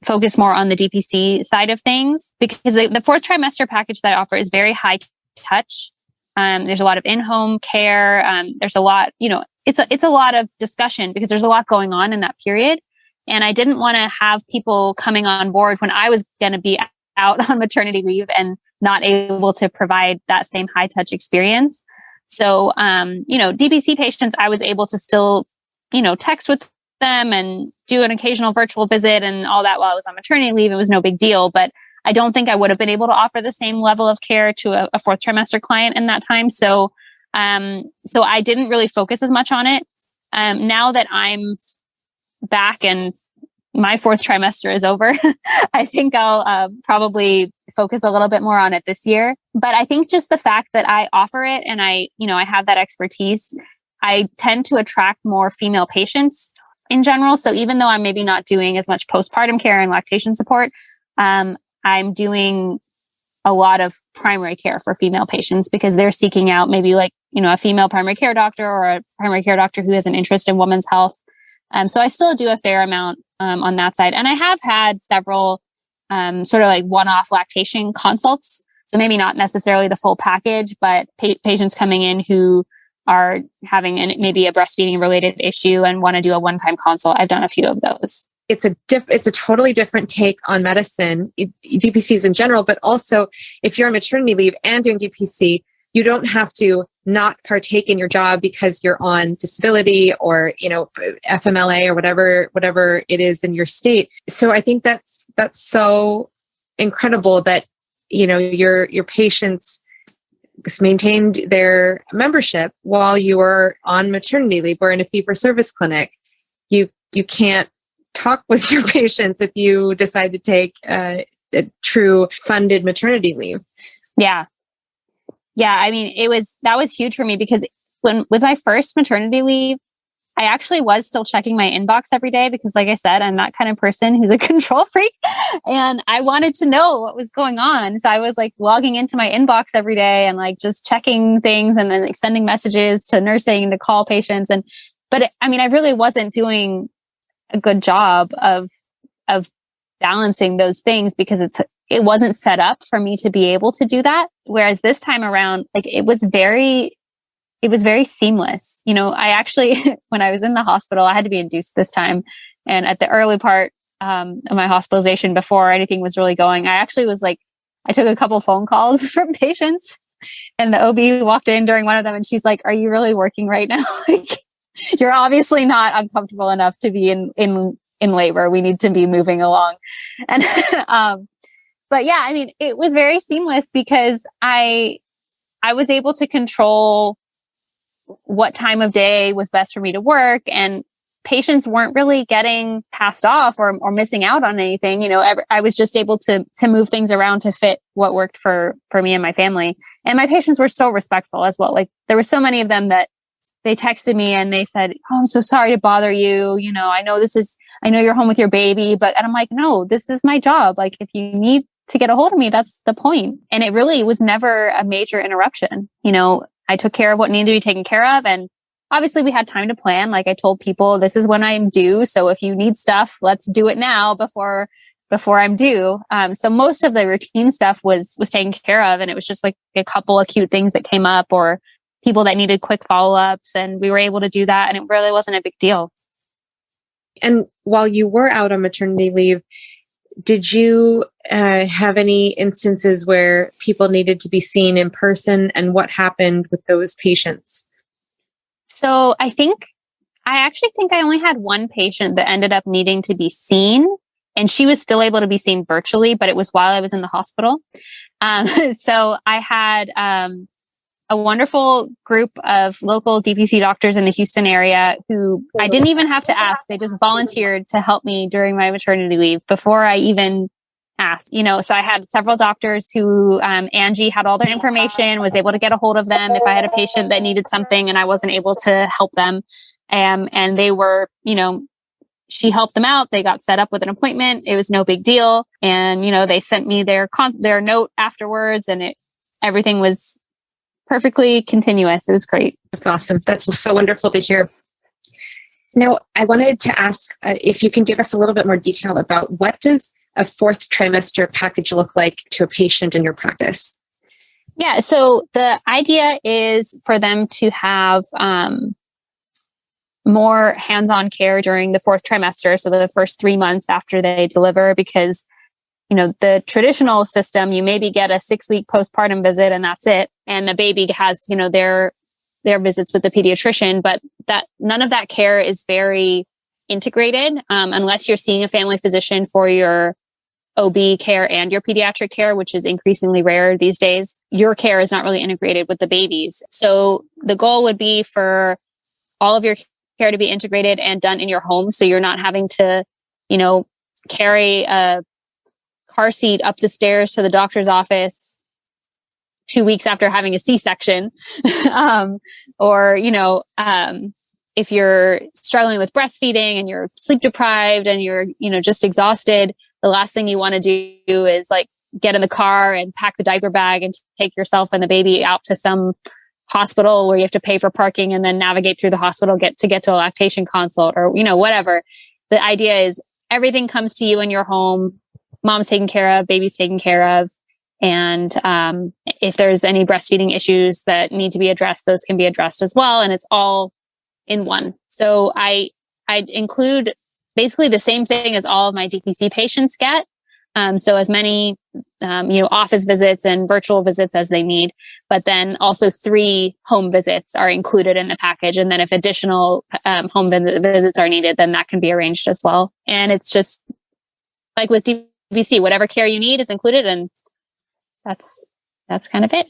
focus more on the DPC side of things, because the fourth trimester package that I offer is very high touch. There's a lot of in-home care. There's a lot, it's a lot of discussion because there's a lot going on in that period. And I didn't want to have people coming on board when I was going to be out on maternity leave and not able to provide that same high touch experience. So, DPC patients, I was able to still, text with them and do an occasional virtual visit and all that while I was on maternity leave. It was no big deal, but I don't think I would have been able to offer the same level of care to a fourth trimester client in that time. So I didn't really focus as much on it. Now that I'm back and my fourth trimester is over, I think I'll probably focus a little bit more on it this year. But I think just the fact that I offer it and I have that expertise, I tend to attract more female patients in general. So even though I'm maybe not doing as much postpartum care and lactation support, I'm doing a lot of primary care for female patients because they're seeking out maybe a female primary care doctor or a primary care doctor who has an interest in women's health. So I still do a fair amount on that side. And I have had several sort of like one-off lactation consults. So maybe not necessarily the full package, but patients coming in who are having maybe a breastfeeding related issue and want to do a one-time consult. I've done a few of those. It's a totally different take on medicine, DPCs in general, but also if you're on maternity leave and doing DPC, you don't have to not partake in your job because you're on disability or, FMLA or whatever it is in your state. So I think that's so incredible that, your patients maintained their membership while you were on maternity leave or in a fee-for-service clinic. You can't talk with your patients if you decide to take a true funded maternity leave. Yeah. I mean, that was huge for me because with my first maternity leave, I actually was still checking my inbox every day because, like I said, I'm that kind of person who's a control freak and I wanted to know what was going on. So I was logging into my inbox every day and just checking things and then sending messages to nursing to call patients. But I really wasn't doing a good job of balancing those things because it wasn't set up for me to be able to do that. Whereas this time around, it was very seamless. I actually, when I was in the hospital, I had to be induced this time. And at the early part of my hospitalization before anything was really going, I actually was I took a couple phone calls from patients and the OB walked in during one of them and she's like, "Are you really working right now? You're obviously not uncomfortable enough to be in labor. We need to be moving along." And, but yeah, it was very seamless because I was able to control what time of day was best for me to work, and patients weren't really getting passed off or missing out on anything. I was just able to move things around to fit what worked for me and my family. And my patients were so respectful as well. There were so many of them that they texted me and they said, "Oh, I'm so sorry to bother you. I know you're home with your baby, and I'm like, no, this is my job. If you need to get a hold of me, that's the point." And it really was never a major interruption. I took care of what needed to be taken care of. And obviously we had time to plan. I told people, this is when I'm due. So if you need stuff, let's do it now before I'm due. So most of the routine stuff was taken care of. And it was just a couple acute things that came up or people that needed quick follow-ups. And we were able to do that. And it really wasn't a big deal. And while you were out on maternity leave, did you have any instances where people needed to be seen in person, and what happened with those patients? So I actually think I only had one patient that ended up needing to be seen, and she was still able to be seen virtually, but it was while I was in the hospital. So I had a wonderful group of local DPC doctors in the Houston area who I didn't even have to ask. They just volunteered to help me during my maternity leave before I even asked. So I had several doctors who Angie had all their information, was able to get a hold of them if I had a patient that needed something and I wasn't able to help them. And they were, she helped them out. They got set up with an appointment. It was no big deal. And, they sent me their note afterwards, and everything was perfectly continuous. It was great. That's awesome. That's so wonderful to hear. Now, I wanted to ask if you can give us a little bit more detail about what does a fourth trimester package look like to a patient in your practice? Yeah. So the idea is for them to have more hands-on care during the fourth trimester. So the first 3 months after they deliver, because, the traditional system, you maybe get a 6-week postpartum visit and that's it. And the baby has, their visits with the pediatrician, but that none of that care is very integrated unless you're seeing a family physician for your OB care and your pediatric care, which is increasingly rare these days. Your care is not really integrated with the babies. So the goal would be for all of your care to be integrated and done in your home. So you're not having to, carry a car seat up the stairs to the doctor's office 2 weeks after having a C-section. Or, if you're struggling with breastfeeding and you're sleep deprived and you're, just exhausted, the last thing you want to do is like get in the car and pack the diaper bag and take yourself and the baby out to some hospital where you have to pay for parking and then navigate through the hospital, get to a lactation consult or, whatever. The idea is everything comes to you in your home. Mom's taken care of, baby's taken care of. And if there's any breastfeeding issues that need to be addressed, those can be addressed as well. And it's all in one. So I include basically the same thing as all of my DPC patients get. So as many, office visits and virtual visits as they need, but then also 3 home visits are included in the package. And then if additional home visits are needed, then that can be arranged as well. And it's just like with DPC, whatever care you need is included. And that's kind of it.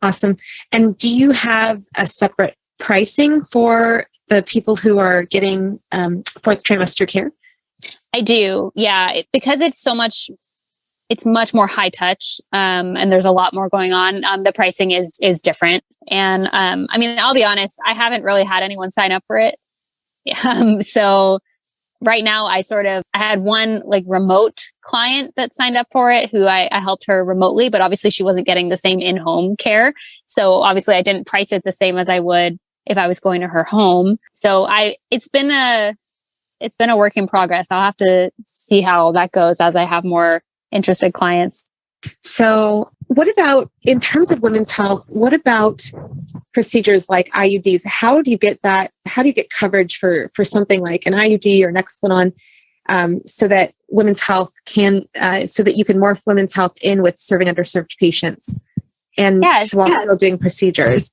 Awesome. And do you have a separate pricing for the people who are getting fourth trimester care? I do. Yeah. Because it's much more high touch. And there's a lot more going on. The pricing is different. And, I'll be honest, I haven't really had anyone sign up for it. So right now I had one like remote client that signed up for it who I helped her remotely, but obviously she wasn't getting the same in-home care. So obviously I didn't price it the same as I would if I was going to her home. So it's been a work in progress. I'll have to see how that goes as I have more interested clients. So what about in terms of women's health? What about procedures like IUDs? How do you get that? How do you get coverage for something like an IUD or an Nexplanon so that women's health so that you can morph women's health in with serving underserved patients and while still doing procedures?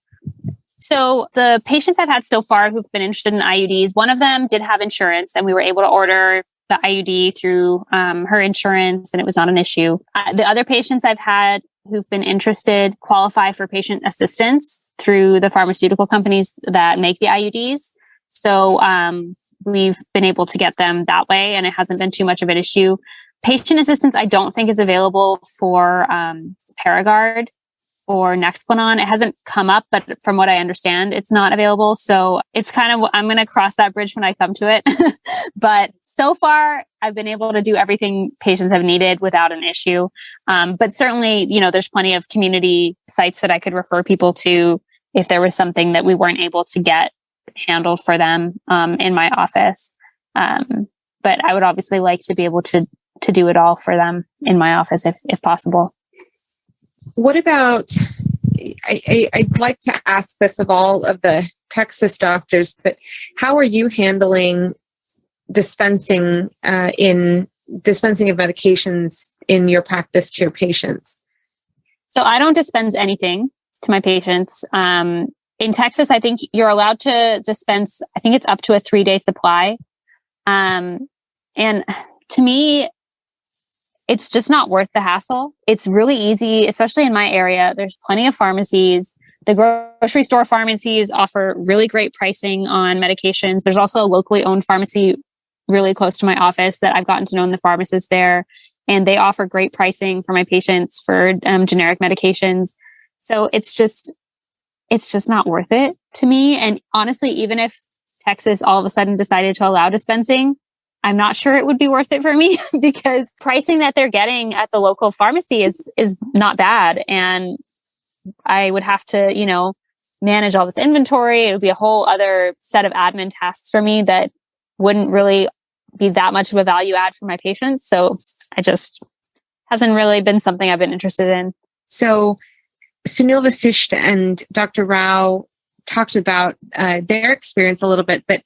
So the patients I've had so far who've been interested in IUDs, one of them did have insurance and we were able to order the IUD through her insurance and it was not an issue. The other patients I've had who've been interested qualify for patient assistance through the pharmaceutical companies that make the IUDs. So we've been able to get them that way and it hasn't been too much of an issue. Patient assistance I don't think is available for Paragard or Nexplanon. It hasn't come up, but from what I understand, it's not available. So it's kind of, I'm going to cross that bridge when I come to it. But so far, I've been able to do everything patients have needed without an issue. But certainly, there's plenty of community sites that I could refer people to if there was something that we weren't able to get handled for them in my office. But I would obviously like to be able to do it all for them in my office if possible. What about, I'd like to ask this of all of the Texas doctors, but how are you handling dispensing of medications in your practice to your patients? So I don't dispense anything to my patients. In Texas, I think you're allowed to dispense, I think it's up to a 3-day supply. And to me, it's just not worth the hassle. It's really easy, especially in my area. There's plenty of pharmacies. The grocery store pharmacies offer really great pricing on medications. There's also a locally owned pharmacy really close to my office that I've gotten to know the pharmacist there. And they offer great pricing for my patients for generic medications. So it's just not worth it to me. And honestly, even if Texas all of a sudden decided to allow dispensing, I'm not sure it would be worth it for me because pricing that they're getting at the local pharmacy is not bad. And I would have to, manage all this inventory. It would be a whole other set of admin tasks for me that wouldn't really be that much of a value add for my patients. So I just hasn't really been something I've been interested in. So Sunil Vasishta and Dr. Rao talked about their experience a little bit, but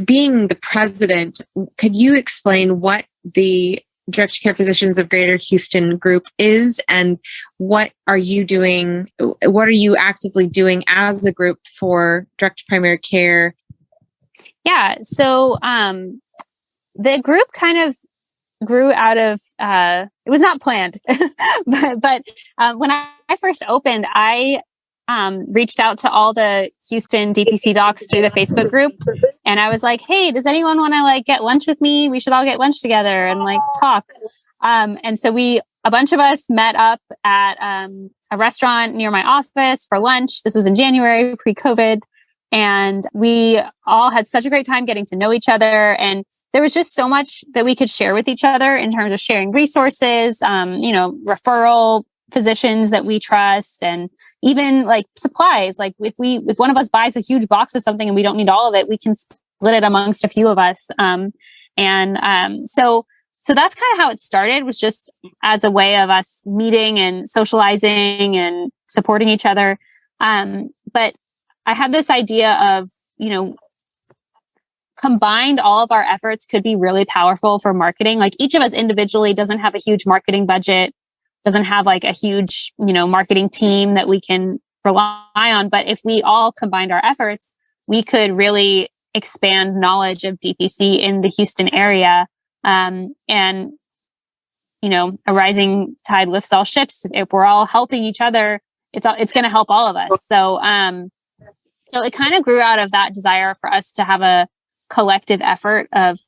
being the president, could you explain what the Direct Care Physicians of Greater Houston group is, and what are you doing? What are you actively doing as a group for direct primary care? Yeah. So the group kind of grew out of, it was not planned, but when I first opened, I reached out to all the Houston DPC docs through the Facebook group. And I was like, hey, does anyone want to get lunch with me? We should all get lunch together and talk. And so a bunch of us met up at a restaurant near my office for lunch. This was in January, pre-COVID. And we all had such a great time getting to know each other. And there was just so much that we could share with each other in terms of sharing resources, referral physicians that we trust, and even supplies. If one of us buys a huge box of something and we don't need all of it, we can split it amongst a few of us. So that's kind of how it started, was just as a way of us meeting and socializing and supporting each other. But I had this idea of, combined, all of our efforts could be really powerful for marketing. Each of us individually doesn't have a huge marketing budget, doesn't have a huge, marketing team that we can rely on. But if we all combined our efforts, we could really expand knowledge of DPC in the Houston area. And, a rising tide lifts all ships. If we're all helping each other, it's going to help all of us. So it kind of grew out of that desire for us to have a collective effort of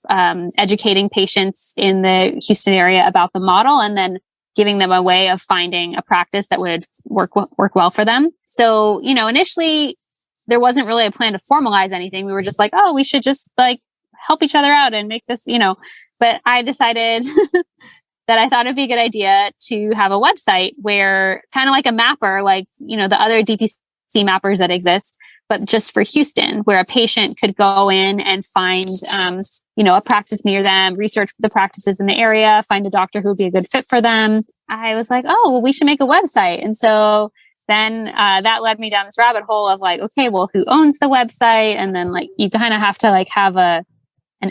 educating patients in the Houston area about the model, and then giving them a way of finding a practice that would work well for them. So, initially there wasn't really a plan to formalize anything. We were just we should just help each other out and make this, but I decided that I thought it'd be a good idea to have a website where, kind of like a mapper, the other DPC mappers that exist, but just for Houston, where a patient could go in and find, a practice near them, research the practices in the area, find a doctor who would be a good fit for them. I was like, oh, well, we should make a website. And so then that led me down this rabbit hole of okay, well, who owns the website? And then you kind of have to have an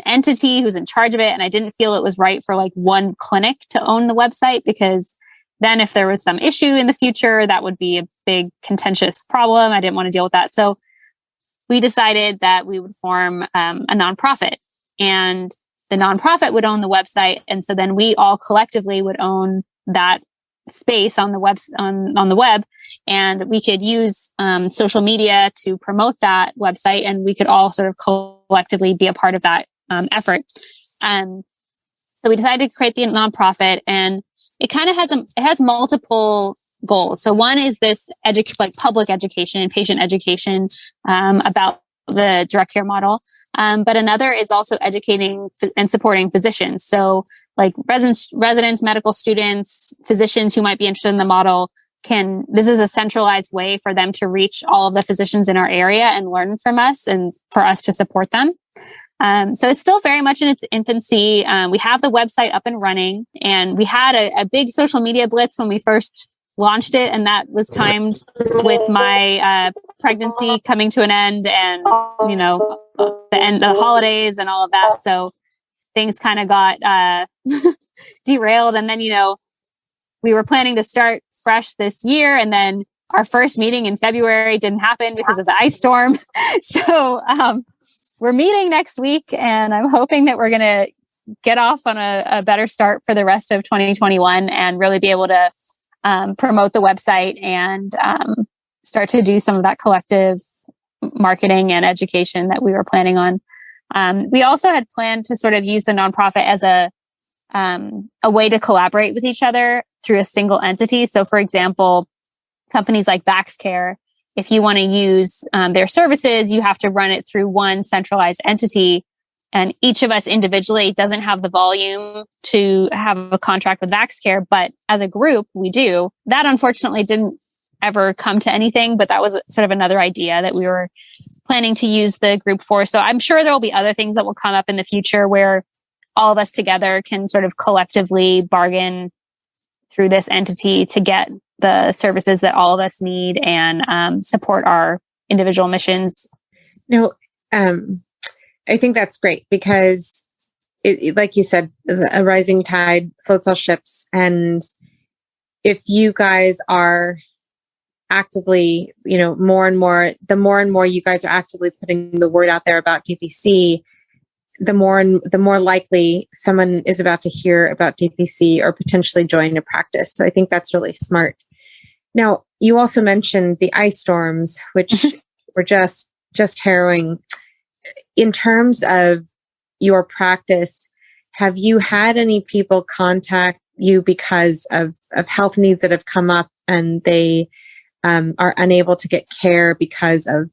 entity who's in charge of it. And I didn't feel it was right for one clinic to own the website, because then if there was some issue in the future, that would be a big contentious problem. I didn't want to deal with that. So we decided that we would form a nonprofit, and the nonprofit would own the website. And so then we all collectively would own that space on the web, and we could use social media to promote that website, and we could all sort of collectively be a part of that effort. So we decided to create the nonprofit, and it kind of has multiple goals. So one is this public education and patient education about the direct care model. But another is also educating and supporting physicians. So residents, medical students, physicians who might be interested in the model this is a centralized way for them to reach all of the physicians in our area and learn from us, and for us to support them. So it's still very much in its infancy. We have the website up and running, and we had a big social media blitz when we first launched it, and that was timed with my pregnancy coming to an end, and the end of the holidays and all of that. So things kind of got derailed, and then we were planning to start fresh this year, and then our first meeting in February didn't happen because of the ice storm. So we're meeting next week, and I'm hoping that we're going to get off on a better start for the rest of 2021 and really be able to promote the website and start to do some of that collective marketing and education that we were planning on. We also had planned to sort of use the nonprofit as a way to collaborate with each other through a single entity. So, for example, companies like Childcare, if you want to use their services, you have to run it through one centralized entity. And each of us individually doesn't have the volume to have a contract with Childcare, but as a group, we do. That unfortunately didn't ever come to anything, but that was sort of another idea that we were planning to use the group for. So I'm sure there will be other things that will come up in the future where all of us together can sort of collectively bargain through this entity to get the services that all of us need and support our individual missions. No, I think that's great because like you said, a rising tide floats all ships. And if you guys are actively, more and more you guys are actively putting the word out there about DPC, the more likely someone is about to hear about DPC or potentially join a practice. So I think that's really smart. Now, you also mentioned the ice storms, which were just harrowing. In terms of your practice, have you had any people contact you because of health needs that have come up and they are unable to get care because of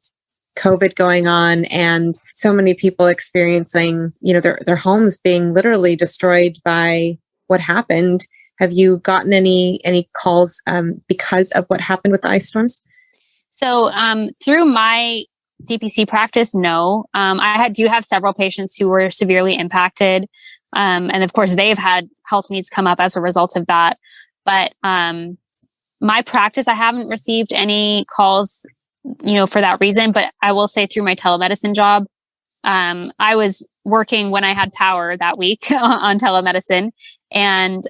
COVID going on and so many people experiencing, their homes being literally destroyed by what happened? Have you gotten any calls because of what happened with the ice storms? So through my DPC practice, no. I do have several patients who were severely impacted. And of course, they've had health needs come up as a result of that. But my practice, I haven't received any calls, for that reason. But I will say through my telemedicine job, I was working when I had power that week on telemedicine. And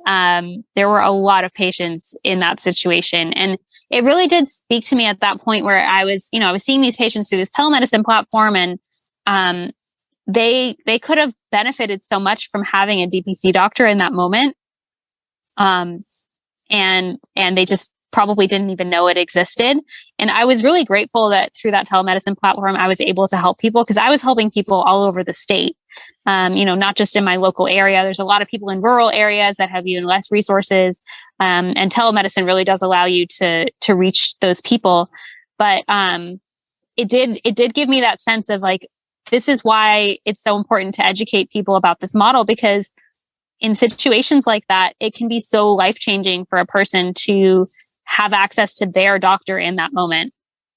there were a lot of patients in that situation. And it really did speak to me at that point where I was seeing these patients through this telemedicine platform, and they could have benefited so much from having a DPC doctor in that moment. And they just probably didn't even know it existed. And I was really grateful that through that telemedicine platform, I was able to help people because I was helping people all over the state. Not just in my local area. There's a lot of people in rural areas that have even less resources. And telemedicine really does allow you to reach those people. But it did give me that sense of like, this is why it's so important to educate people about this model, because in situations like that, it can be so life-changing for a person to have access to their doctor in that moment.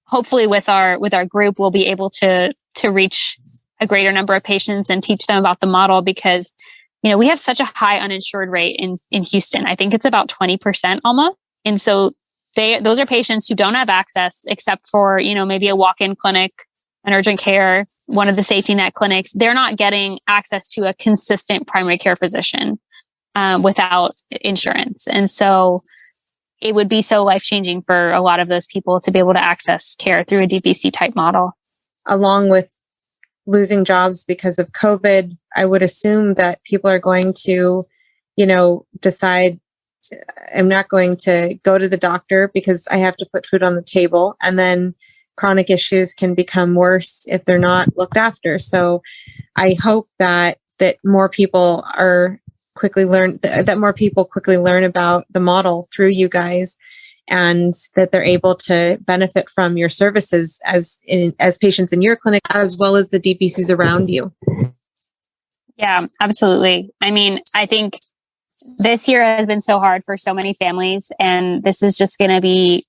Hopefully with our group, we'll be able to reach a greater number of patients and teach them about the model because, we have such a high uninsured rate in Houston. I think it's about 20% almost. And so those are patients who don't have access except for, maybe a walk-in clinic, an urgent care, one of the safety net clinics. They're not getting access to a consistent primary care physician without insurance. And so it would be so life-changing for a lot of those people to be able to access care through a DPC type model. Along with losing jobs because of COVID, I would assume that people are going to, decide I'm not going to go to the doctor because I have to put food on the table. And then chronic issues can become worse if they're not looked after. So I hope that more people quickly learn about the model through you guys, and that they're able to benefit from your services as patients in your clinic, as well as the DPCs around you. Yeah, absolutely. I mean, I think this year has been so hard for so many families, and this is just going to be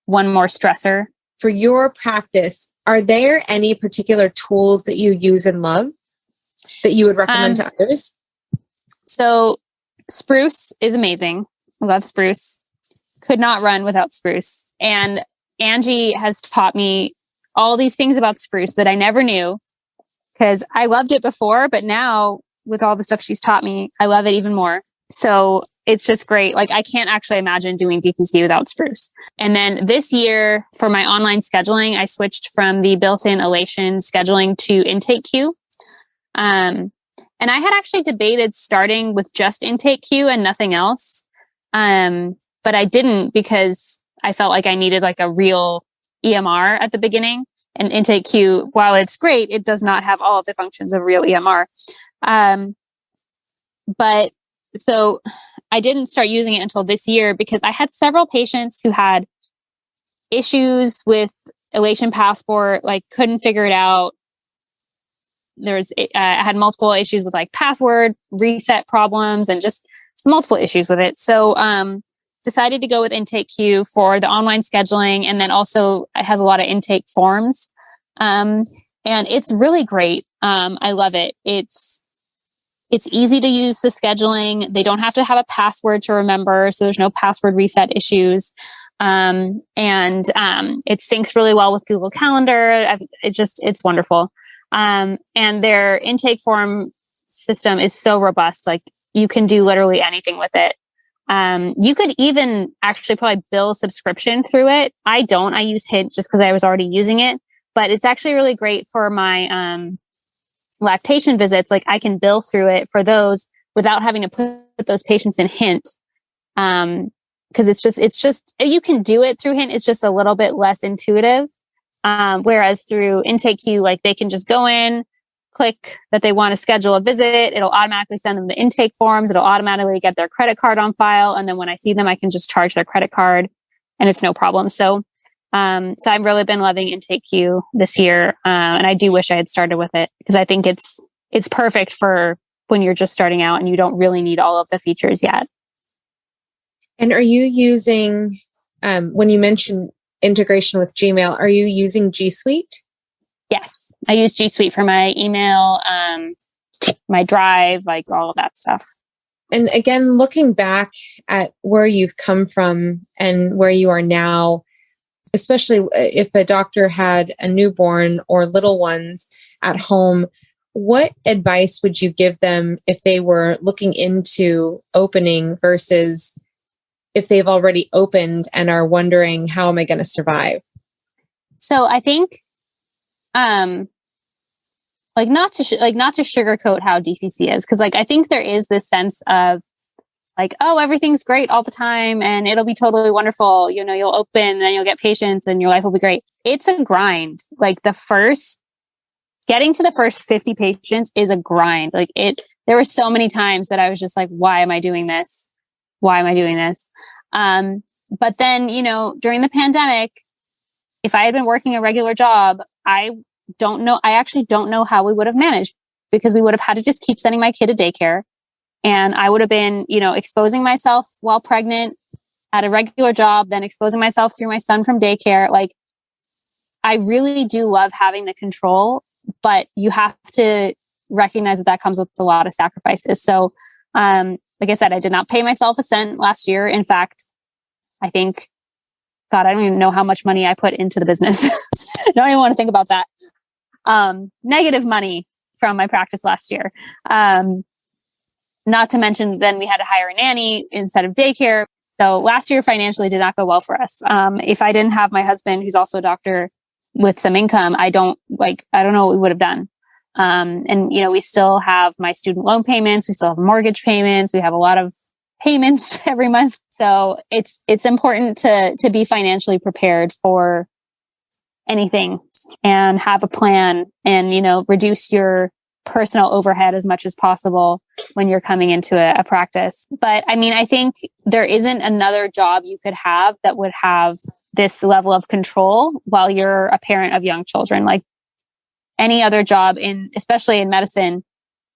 one more stressor. For your practice, are there any particular tools that you use and love that you would recommend to others? So Spruce is amazing. I love Spruce. Could not run without Spruce. And Angie has taught me all these things about Spruce that I never knew because I loved it before, but now with all the stuff she's taught me, I love it even more. So it's just great. Like I can't actually imagine doing DPC without Spruce. And then this year for my online scheduling, I switched from the built-in Elation scheduling to Intake Queue. And I had actually debated starting with just Intake Queue and nothing else. But I didn't because I felt like I needed like a real EMR at the beginning. And Intake Queue, while it's great, it does not have all of the functions of real EMR. But so I didn't start using it until this year because I had several patients who had issues with Elation Passport, like couldn't figure it out. I had multiple issues with like password reset problems and just multiple issues with it. So decided to go with Intake Q for the online scheduling. And then also it has a lot of intake forms. And it's really great. I love it. It's easy to use the scheduling. They don't have to have a password to remember. So there's no password reset issues. And it syncs really well with Google Calendar. It's wonderful. And their intake form system is so robust. Like you can do literally anything with it. You could even actually probably bill a subscription through it. I don't. I use Hint just because I was already using it, but it's actually really great for my lactation visits. Like I can bill through it for those without having to put those patients in Hint. Because it's just you can do it through Hint. It's just a little bit less intuitive. Whereas through Intake Q, like they can just go in, click that they want to schedule a visit. It'll automatically send them the intake forms. It'll automatically get their credit card on file. And then when I see them, I can just charge their credit card and it's no problem. So I've really been loving Intake Q this year. And I do wish I had started with it because I think it's perfect for when you're just starting out and you don't really need all of the features yet. And are you using, when you mentioned integration with Gmail, are you using G Suite? Yes, I use G Suite for my email, my Drive, like all of that stuff. And again, looking back at where you've come from and where you are now, especially if a doctor had a newborn or little ones at home, what advice would you give them if they were looking into opening versus if they've already opened and are wondering, how am I going to survive? So I think, not to sugarcoat how DPC is. Cause like, I think there is this sense of like, oh, everything's great all the time and it'll be totally wonderful. You know, you'll open and you'll get patients and your life will be great. It's a grind. Like getting to the first 50 patients is a grind. There were so many times that I was just like, why am I doing this? Why am I doing this? But then, during the pandemic, if I had been working a regular job, I actually don't know how we would have managed because we would have had to just keep sending my kid to daycare. And I would have been, exposing myself while pregnant at a regular job, then exposing myself through my son from daycare. Like, I really do love having the control, but you have to recognize that comes with a lot of sacrifices. So, like I said, I did not pay myself a cent last year. In fact, I think, God, I don't even know how much money I put into the business. Don't even want to think about that. Negative money from my practice last year. Not to mention then we had to hire a nanny instead of daycare. So last year financially did not go well for us. If I didn't have my husband, who's also a doctor with some income, I don't know what we would have done. And we still have my student loan payments. We still have mortgage payments. We have a lot of payments every month. So it's important to be financially prepared for anything and have a plan and, reduce your personal overhead as much as possible when you're coming into a practice. But I think there isn't another job you could have that would have this level of control while you're a parent of young children. Like any other job especially in medicine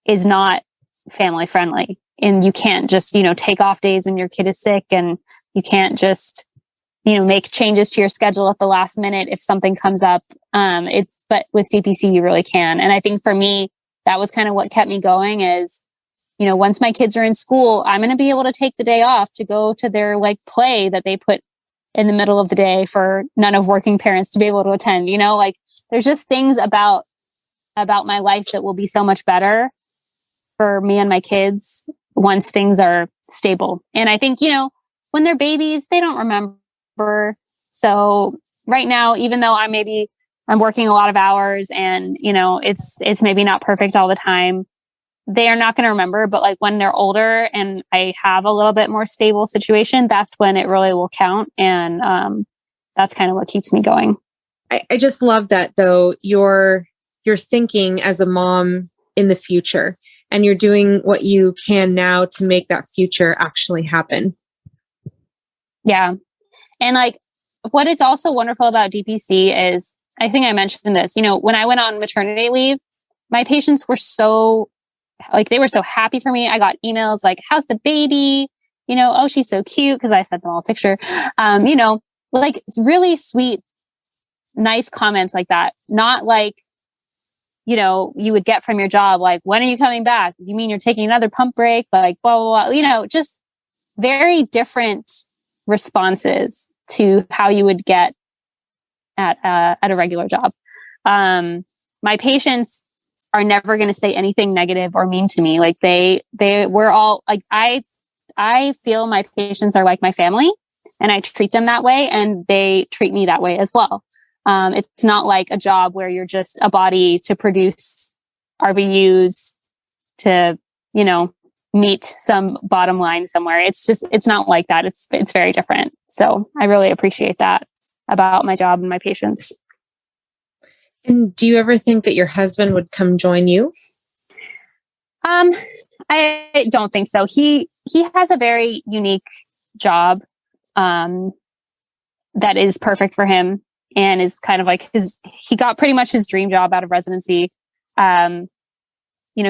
is not family friendly. And you can't just, take off days when your kid is sick, and you can't just, make changes to your schedule at the last minute if something comes up. But with DPC, you really can. And I think for me, that was kind of what kept me going is, once my kids are in school, I'm going to be able to take the day off to go to their play that they put in the middle of the day for none of working parents to be able to attend. There's just things about my life that will be so much better for me and my kids once things are stable. And I think, when they're babies, they don't remember. So right now, even though I'm working a lot of hours and, it's maybe not perfect all the time, they are not going to remember. But when they're older and I have a little bit more stable situation, that's when it really will count. And that's kind of what keeps me going. I just love that though. You're thinking as a mom in the future, and you're doing what you can now to make that future actually happen. Yeah. And what is also wonderful about DPC is, I think I mentioned this, when I went on maternity leave, my patients were they were so happy for me. I got emails like, how's the baby? oh, she's so cute because I sent them all a picture. Like really sweet, nice comments like that. Not like, you would get from your job, like, when are you coming back? You mean you're taking another pump break? Like, blah, blah, blah. Just very different responses to how you would get at a regular job. My patients are never going to say anything negative or mean to me. Like we're all like, I feel my patients are like my family, and I treat them that way, and they treat me that way as well. It's not like a job where you're just a body to produce RVUs to, meet some bottom line somewhere. It's not like that. It's very different. So I really appreciate that about my job and my patients. And do you ever think that your husband would come join you? I don't think so. He has a very unique job, that is perfect for him, and is kind of like he got pretty much his dream job out of residency.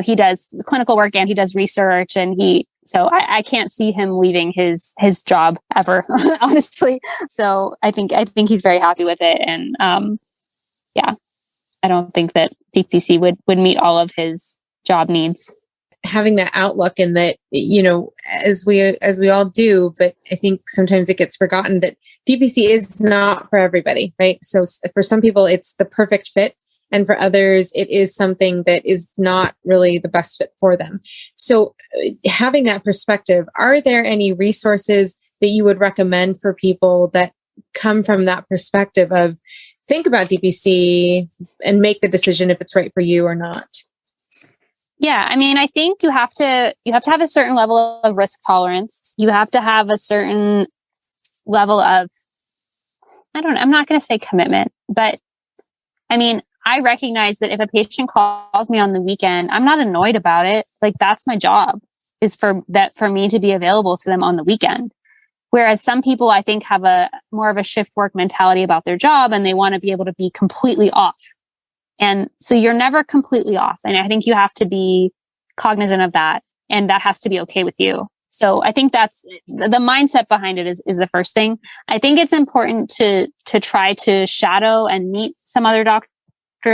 He does clinical work and he does research, and so I can't see him leaving his job ever, honestly. So I think he's very happy with it. And, I don't think that DPC would meet all of his job needs. Having that outlook, and that, as we all do, but I think sometimes it gets forgotten that DPC is not for everybody, right? So for some people, it's the perfect fit. And for others, it is something that is not really the best fit for them. So having that perspective, are there any resources that you would recommend for people that come from that perspective of think about DPC and make the decision if it's right for you or not? Yeah. I mean, I think you have to have a certain level of risk tolerance. You have to have a certain level of, I'm not going to say commitment, but I mean, I recognize that if a patient calls me on the weekend, I'm not annoyed about it. Like, that's my job, is for me to be available to them on the weekend. Whereas some people, I think, have a more of a shift work mentality about their job, and they want to be able to be completely off. And so you're never completely off. And I think you have to be cognizant of that, and that has to be okay with you. So I think that's the mindset behind it is the first thing. I think it's important to try to shadow and meet some other doctors.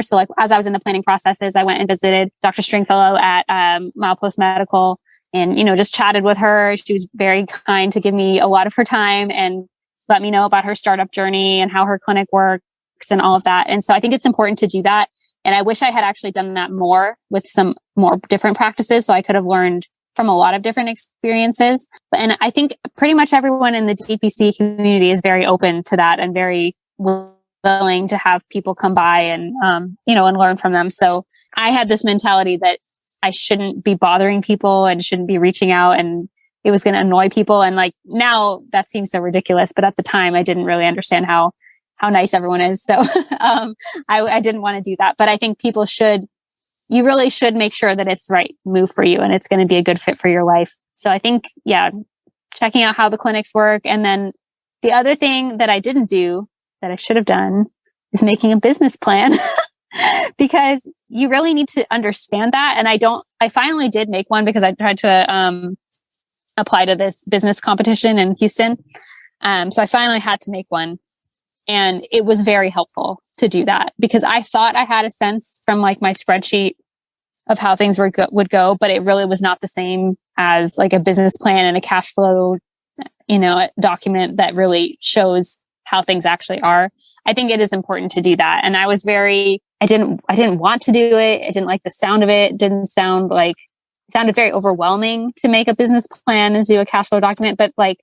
So like, as I was in the planning processes, I went and visited Dr. Stringfellow at Milepost Medical, and, just chatted with her. She was very kind to give me a lot of her time and let me know about her startup journey and how her clinic works and all of that. And so I think it's important to do that. And I wish I had actually done that more with some more different practices, so I could have learned from a lot of different experiences. And I think pretty much everyone in the DPC community is very open to that and very willing to have people come by and, and learn from them. So I had this mentality that I shouldn't be bothering people and shouldn't be reaching out, and it was going to annoy people. And like, now that seems so ridiculous, but at the time I didn't really understand how nice everyone is. So, I didn't want to do that, but I think you really should make sure that it's the right move for you and it's going to be a good fit for your life. So I think, checking out how the clinics work. And then the other thing that I didn't do that I should have done is making a business plan, because you really need to understand that. And I finally did make one, because I tried to apply to this business competition in Houston. So I finally had to make one, and it was very helpful to do that, because I thought I had a sense from like my spreadsheet of how things would go, but it really was not the same as like a business plan and a cash flow, document that really shows how things actually are. I think it is important to do that. And I didn't want to do it. I didn't like the sound of it. It sounded very overwhelming to make a business plan and do a cash flow document. But like,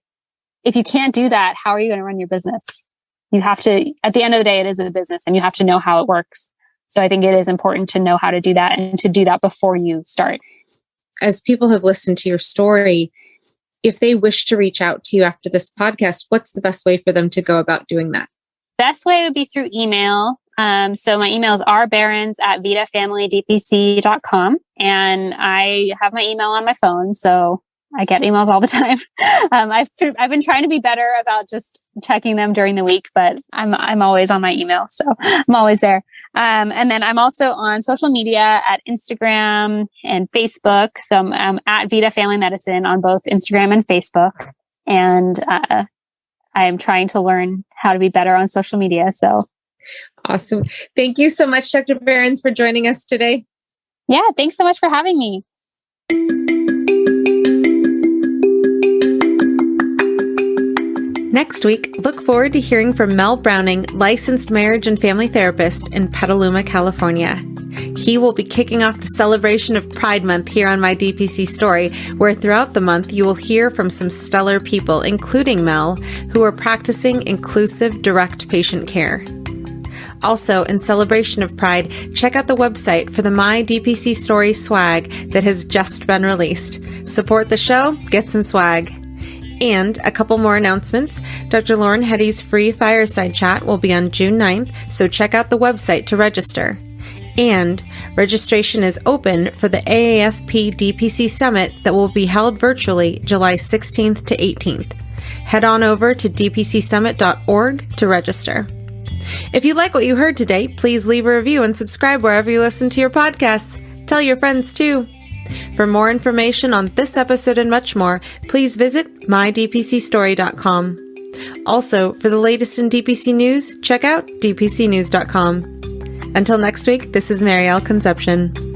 if you can't do that, how are you going to run your business? You have to, at the end of the day, it is a business, and you have to know how it works. So I think it is important to know how to do that, and to do that before you start. As people have listened to your story, if they wish to reach out to you after this podcast, what's the best way for them to go about doing that? Best way would be through email. So my emails are Behrens@vitafamilydpc.com, and I have my email on my phone. So I get emails all the time. I've been trying to be better about just checking them during the week, but I'm always on my email. So I'm always there. And then I'm also on social media at Instagram and Facebook. So I'm at Vita Family Medicine on both Instagram and Facebook. And I'm trying to learn how to be better on social media. So awesome. Thank you so much, Dr. Behrens, for joining us today. Yeah, thanks so much for having me. Next week, look forward to hearing from Mel Browning, licensed marriage and family therapist in Petaluma, California. He will be kicking off the celebration of Pride Month here on My DPC Story, where throughout the month you will hear from some stellar people, including Mel, who are practicing inclusive direct patient care. Also, in celebration of Pride, check out the website for the My DPC Story swag that has just been released. Support the show, get some swag. And a couple more announcements. Dr. Lauren Hetty's free fireside chat will be on June 9th, so check out the website to register. And registration is open for the AAFP DPC Summit that will be held virtually July 16th to 18th. Head on over to dpcsummit.org to register. If you like what you heard today, please leave a review and subscribe wherever you listen to your podcasts. Tell your friends too. For more information on this episode and much more, please visit mydpcstory.com. Also, for the latest in DPC news, check out dpcnews.com. Until next week, this is Marielle Concepcion.